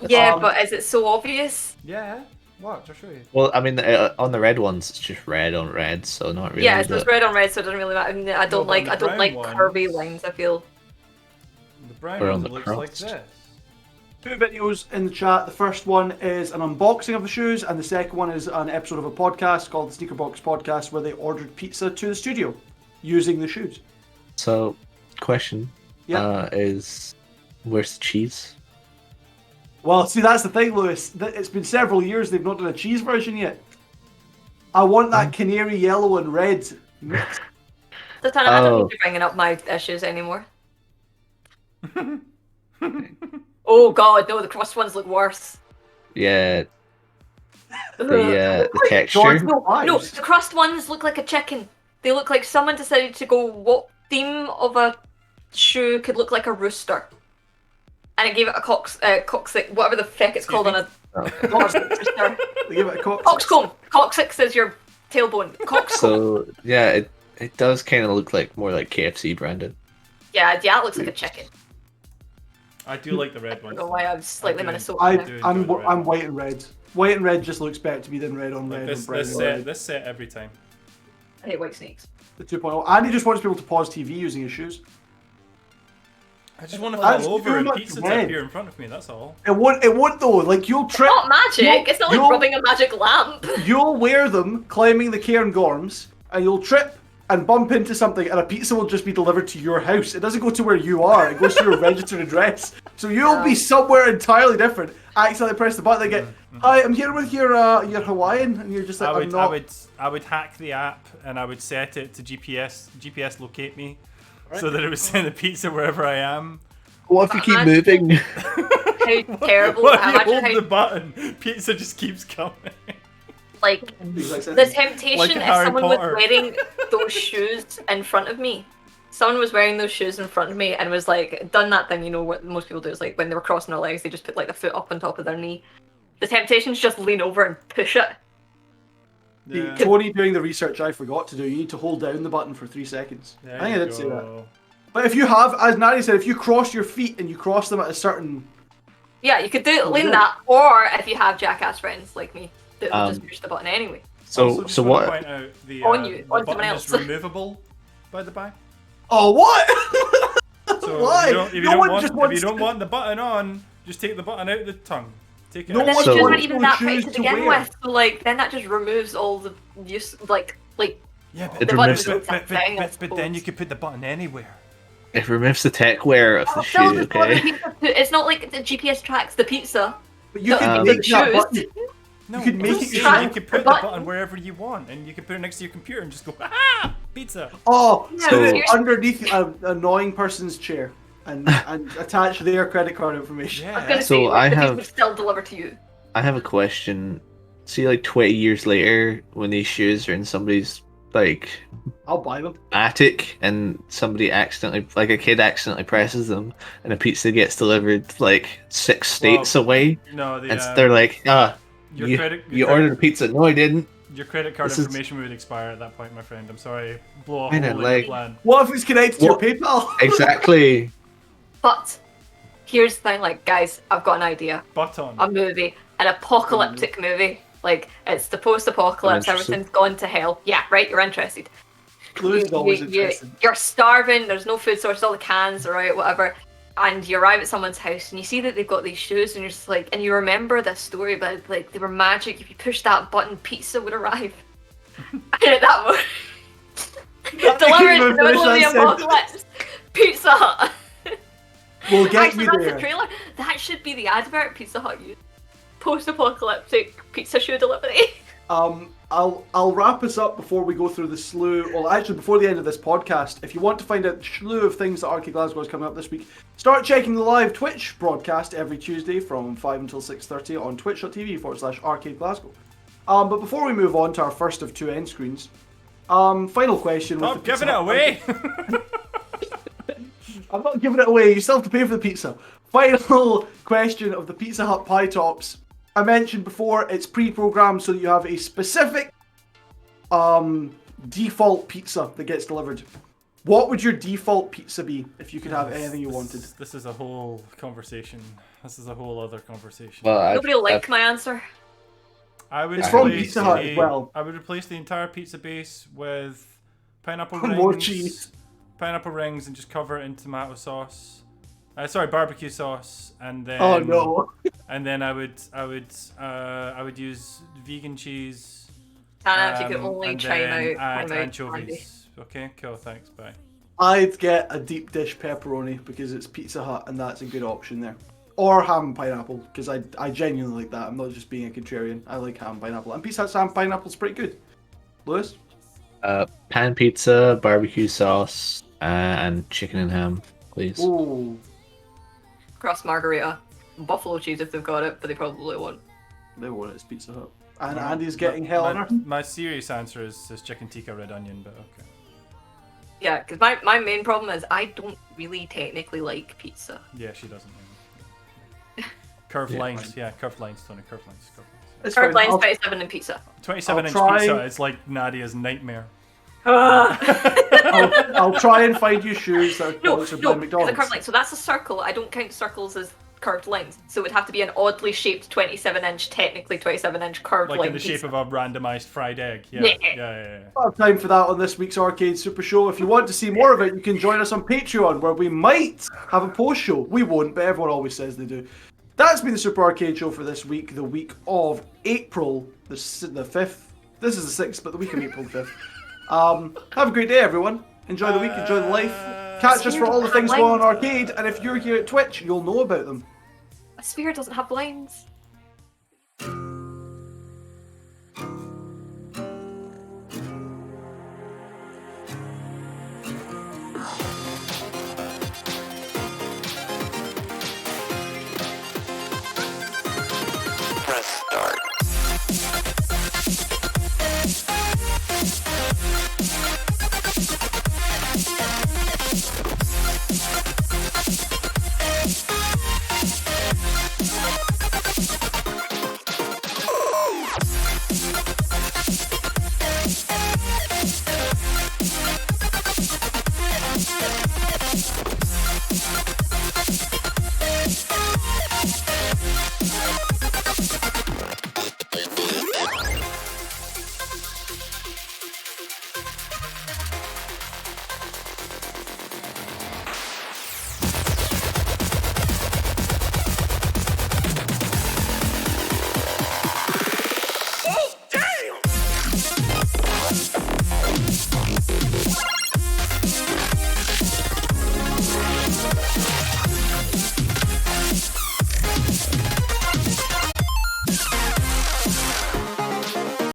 Speaker 3: Yeah,
Speaker 5: Um,
Speaker 3: but is it so obvious?
Speaker 2: Yeah. Watch, I'll show you.
Speaker 4: Well, I mean, on the red ones, it's just red on red, so not really.
Speaker 3: Yeah, so it's
Speaker 4: but-
Speaker 3: red on red, so it doesn't really matter. I mean, I don't
Speaker 2: but
Speaker 3: like
Speaker 2: the
Speaker 3: I don't
Speaker 2: brown
Speaker 3: like
Speaker 2: ones-
Speaker 3: curvy lines. I feel.
Speaker 2: The brown
Speaker 4: Or on
Speaker 2: one
Speaker 4: the
Speaker 2: looks
Speaker 4: crust.
Speaker 2: like this.
Speaker 5: 2 videos in the chat. The first one is an unboxing of the shoes, and the second one is an episode of a podcast called the Sneaker Box Podcast, where they ordered pizza to the studio using the shoes.
Speaker 4: So, question
Speaker 5: Yeah.
Speaker 4: is, where's the cheese?
Speaker 5: Well, see, that's the thing, Lewis. It's been several years they've not done a cheese version yet. I want that canary yellow and red mix.
Speaker 3: I don't
Speaker 4: Oh.
Speaker 3: need you bringing up my issues anymore. Oh god, no, the crust ones look worse.
Speaker 4: Yeah,
Speaker 3: Ugh.
Speaker 4: the
Speaker 5: George,
Speaker 4: texture.
Speaker 5: no lies.
Speaker 3: No, the crust ones look like a chicken. They look like someone decided to go, what theme of a shoe could look like a rooster? And I gave it a coccyx, whatever the feck it's called on a rooster.
Speaker 5: They give it a cock.
Speaker 3: Coxcomb. Coccyx is your tailbone. Coxcomb.
Speaker 4: So yeah, it does kind of look like more like KFC branded.
Speaker 3: Yeah, it looks like a chicken.
Speaker 2: I do like the
Speaker 3: I
Speaker 2: red
Speaker 3: don't
Speaker 2: ones.
Speaker 3: know why I'm slightly
Speaker 2: do.
Speaker 3: Minnesota.
Speaker 5: I,
Speaker 3: now.
Speaker 2: do
Speaker 5: I'm,
Speaker 2: enjoy the red
Speaker 5: I'm
Speaker 2: one.
Speaker 5: white and red. White and red just looks better to me than red on
Speaker 2: Like
Speaker 5: red
Speaker 2: this,
Speaker 5: and brown
Speaker 2: this
Speaker 5: on
Speaker 2: set,
Speaker 5: red.
Speaker 2: this set every time.
Speaker 3: I hate white snakes.
Speaker 5: The 2.0. Andy just wants people to pause TV using his shoes.
Speaker 2: I just want to
Speaker 5: That's
Speaker 2: fall over
Speaker 5: too
Speaker 2: and
Speaker 5: much
Speaker 2: pizza
Speaker 5: red.
Speaker 2: appear in front of me. That's all.
Speaker 5: It won't though. Like you'll trip.
Speaker 3: Not magic. It's not like
Speaker 5: you'll-
Speaker 3: rubbing a magic lamp.
Speaker 5: You'll wear them climbing the Cairn Gorms, and you'll trip and bump into something, and a pizza will just be delivered to your house. It doesn't go to where you are. It goes to your registered address. So you'll be somewhere entirely different. Accidentally press the button. They get, "Hi, I'm here with your Hawaiian," and you're just like, "I'm not."
Speaker 2: I would hack the app and I would set it to GPS locate me, so that it would send the pizza wherever I am.
Speaker 4: What if you keep
Speaker 3: Imagine-
Speaker 4: moving?
Speaker 3: How terrible.
Speaker 2: What if you
Speaker 3: Imagine
Speaker 2: hold
Speaker 3: how
Speaker 2: the button? Pizza just keeps coming.
Speaker 3: like the temptation
Speaker 2: Like
Speaker 3: if
Speaker 2: Harry
Speaker 3: someone
Speaker 2: Potter.
Speaker 3: was wearing those shoes in front of me. Someone was wearing those shoes in front of me and was like done that thing, you know what most people do is like when they were crossing their legs they just put like the foot up on top of their knee. The temptation is just lean over and push it.
Speaker 2: Yeah.
Speaker 5: Tony doing the research I forgot to do. You need to hold down the button for 3 seconds.
Speaker 2: There
Speaker 5: I think I
Speaker 2: you
Speaker 5: did say that.
Speaker 2: go.
Speaker 5: But if you have, as Nari said, if you cross your feet and you cross them at a certain,
Speaker 3: Yeah, you could do
Speaker 5: Oh,
Speaker 3: lean
Speaker 5: yeah.
Speaker 3: that, or if you have jackass friends like me, that will just
Speaker 4: Um,
Speaker 3: push the button anyway.
Speaker 2: Also,
Speaker 4: So
Speaker 2: just
Speaker 4: so
Speaker 2: want to
Speaker 4: what?
Speaker 2: point out the,
Speaker 3: On you,
Speaker 2: the
Speaker 3: on
Speaker 2: button
Speaker 3: someone
Speaker 2: is
Speaker 3: else.
Speaker 2: removable, by the by.
Speaker 5: oh what?
Speaker 2: So
Speaker 5: Why?
Speaker 2: If you
Speaker 5: No
Speaker 2: don't
Speaker 5: one
Speaker 2: want,
Speaker 5: just
Speaker 2: if
Speaker 5: wants
Speaker 2: you don't
Speaker 5: to-
Speaker 2: want the button on, just take the button out of the tongue. Take it
Speaker 5: No
Speaker 2: out.
Speaker 3: And then
Speaker 5: one
Speaker 3: the shoes
Speaker 4: So-
Speaker 3: aren't even that pretty
Speaker 5: shoes
Speaker 3: to
Speaker 5: to
Speaker 3: begin
Speaker 5: wear.
Speaker 3: with, so like then that just removes all the use, like
Speaker 2: Yeah,
Speaker 4: It
Speaker 3: the
Speaker 4: removes
Speaker 3: buttons
Speaker 2: but,
Speaker 3: and thing, I
Speaker 2: but then you
Speaker 3: suppose.
Speaker 2: could put the button anywhere.
Speaker 4: It removes the tech wear of the
Speaker 3: Oh, still
Speaker 4: shoe,
Speaker 3: just deliver the
Speaker 4: okay?
Speaker 3: pizza to- It's not like the GPS tracks the pizza.
Speaker 5: But you could
Speaker 3: Um,
Speaker 5: make that
Speaker 3: shoes.
Speaker 5: button.
Speaker 2: No,
Speaker 5: You could make
Speaker 2: I'm
Speaker 5: it
Speaker 2: saying
Speaker 3: track
Speaker 2: you could
Speaker 3: the
Speaker 2: put the
Speaker 3: button.
Speaker 2: button wherever you want, and you could put it next to your computer and just go, ah, pizza.
Speaker 5: Oh,
Speaker 3: Yeah,
Speaker 5: put it
Speaker 3: here's-
Speaker 5: underneath an annoying person's chair and attach their credit card information.
Speaker 3: I was
Speaker 2: Yeah.
Speaker 3: gonna
Speaker 4: So
Speaker 3: say, like,
Speaker 4: I
Speaker 3: the pizza
Speaker 4: have-
Speaker 3: would still deliver to you.
Speaker 4: I have a question. See, like 20 years later, when these shoes are in somebody's like
Speaker 5: I'll buy them.
Speaker 4: attic, and somebody accidentally, like a kid accidentally presses them, and a pizza gets delivered like 6 states away,
Speaker 2: No,
Speaker 4: and they're like,
Speaker 2: your
Speaker 4: you,
Speaker 2: credit,
Speaker 4: you ordered a pizza. No, I didn't.
Speaker 2: Your credit card
Speaker 4: This is-
Speaker 2: information would expire at that point, my friend. I'm sorry. Blow a
Speaker 4: I know,
Speaker 2: hole in
Speaker 4: like-
Speaker 2: your plan.
Speaker 5: What if it's connected to your
Speaker 4: What?
Speaker 5: PayPal?
Speaker 4: Exactly.
Speaker 3: But here's the thing, like, guys, I've got an idea.
Speaker 2: Button.
Speaker 3: A movie, an apocalyptic movie. Like, it's the post-apocalypse,
Speaker 4: I'm interested.
Speaker 3: everything's gone to hell. Yeah, right, you're interested.
Speaker 5: Lewis is always interested.
Speaker 3: You're starving, there's no food source, all the cans are out, whatever. And you arrive at someone's house and you see that they've got these shoes and you're just like, and you remember this story, but like, they were magic. If you push that button, pizza would arrive. And at that moment, delivered in the middle of the
Speaker 5: Finish that
Speaker 3: apocalypse. Pizza Hut.
Speaker 5: We'll get
Speaker 3: Actually,
Speaker 5: you
Speaker 3: that's
Speaker 5: there.
Speaker 3: the trailer. That should be the advert Pizza Hut used. Post-apocalyptic pizza shoe delivery.
Speaker 5: I'll wrap us up before we go through the slew. Well, actually, before the end of this podcast, if you want to find out the slew of things that R-CADE Glasgow is coming up this week, start checking the live Twitch broadcast every Tuesday from 5 until 6:30 on twitch.tv/R-CADE Glasgow. But before we move on to our first of 2 end screens, final question. with
Speaker 2: Stop
Speaker 5: the Pizza
Speaker 2: giving it
Speaker 5: Hut-
Speaker 2: away!
Speaker 5: I'm not giving it away. You still have to pay for the pizza. Final question of the Pizza Hut pie tops. I mentioned before it's pre-programmed so that you have a specific default pizza that gets delivered. What would your default pizza be if you could have anything you wanted?
Speaker 2: This is a whole conversation. This is a whole other conversation.
Speaker 4: Well,
Speaker 3: Nobody will like my answer.
Speaker 2: I would
Speaker 5: It's from
Speaker 2: replace
Speaker 5: Pizza Hut
Speaker 2: the-
Speaker 5: as well.
Speaker 2: I would replace the entire pizza base with pineapple
Speaker 5: More
Speaker 2: rings,
Speaker 5: cheese.
Speaker 2: pineapple rings, and just cover it in tomato sauce. Sorry, barbecue sauce, and then
Speaker 5: Oh no.
Speaker 2: and then I would use vegan cheese.
Speaker 3: Tana, if you could only
Speaker 2: and
Speaker 3: chime
Speaker 2: then
Speaker 3: out.
Speaker 2: add
Speaker 3: Chime out,
Speaker 2: anchovies. Okay, cool, thanks, bye.
Speaker 5: I'd get a deep dish pepperoni because it's Pizza Hut and that's a good option there. Or ham and pineapple because I genuinely like that. I'm not just being a contrarian. I like ham and pineapple. And Pizza Hut's ham and pineapple's pretty good. Lewis?
Speaker 4: pan pizza, barbecue sauce, and chicken and ham, please.
Speaker 5: Ooh.
Speaker 3: Cross margarita. Buffalo cheese if they've got it, but they probably won't.
Speaker 5: They want it's Pizza Hut. And Andy's getting hell on earth.
Speaker 2: My serious answer is chicken tikka red onion, but okay.
Speaker 3: Yeah, because my main problem is I don't really technically like pizza.
Speaker 2: Yeah, she doesn't. Curved
Speaker 4: Yeah.
Speaker 2: lines, yeah, curved lines, Tony, curved lines, curved lines.
Speaker 5: It's
Speaker 3: Curved
Speaker 5: fine.
Speaker 3: lines,
Speaker 5: I'll-
Speaker 3: 27 in pizza.
Speaker 2: 27-inch
Speaker 5: I'll try-
Speaker 2: pizza is like Nadia's nightmare.
Speaker 5: I'll try and find you shoes that are
Speaker 3: No,
Speaker 5: sponsored
Speaker 3: no,
Speaker 5: by
Speaker 3: it's a
Speaker 5: McDonald's.
Speaker 3: curved line. So that's a circle. I don't count circles as curved lines. So it would have to be an oddly shaped 27-inch, technically 27-inch curved
Speaker 2: Like
Speaker 3: line
Speaker 2: in the shape
Speaker 3: pizza.
Speaker 2: of a randomized fried egg. Yeah,
Speaker 3: Yeah.
Speaker 2: yeah.
Speaker 5: I don't have time for that on this week's Arcade Super Show. If you want to see more of it, you can join us on Patreon, where we might have a post show. We won't, but everyone always says they do. That's been the Super Arcade Show for this week, the week of April the 5th. This is the 6th, but the week of April the 5th. Have a great day, everyone. Enjoy the week, enjoy the life. Catch us for all the things going on Arcade, and if you're here at Twitch, you'll know about them.
Speaker 3: A sphere doesn't have lines.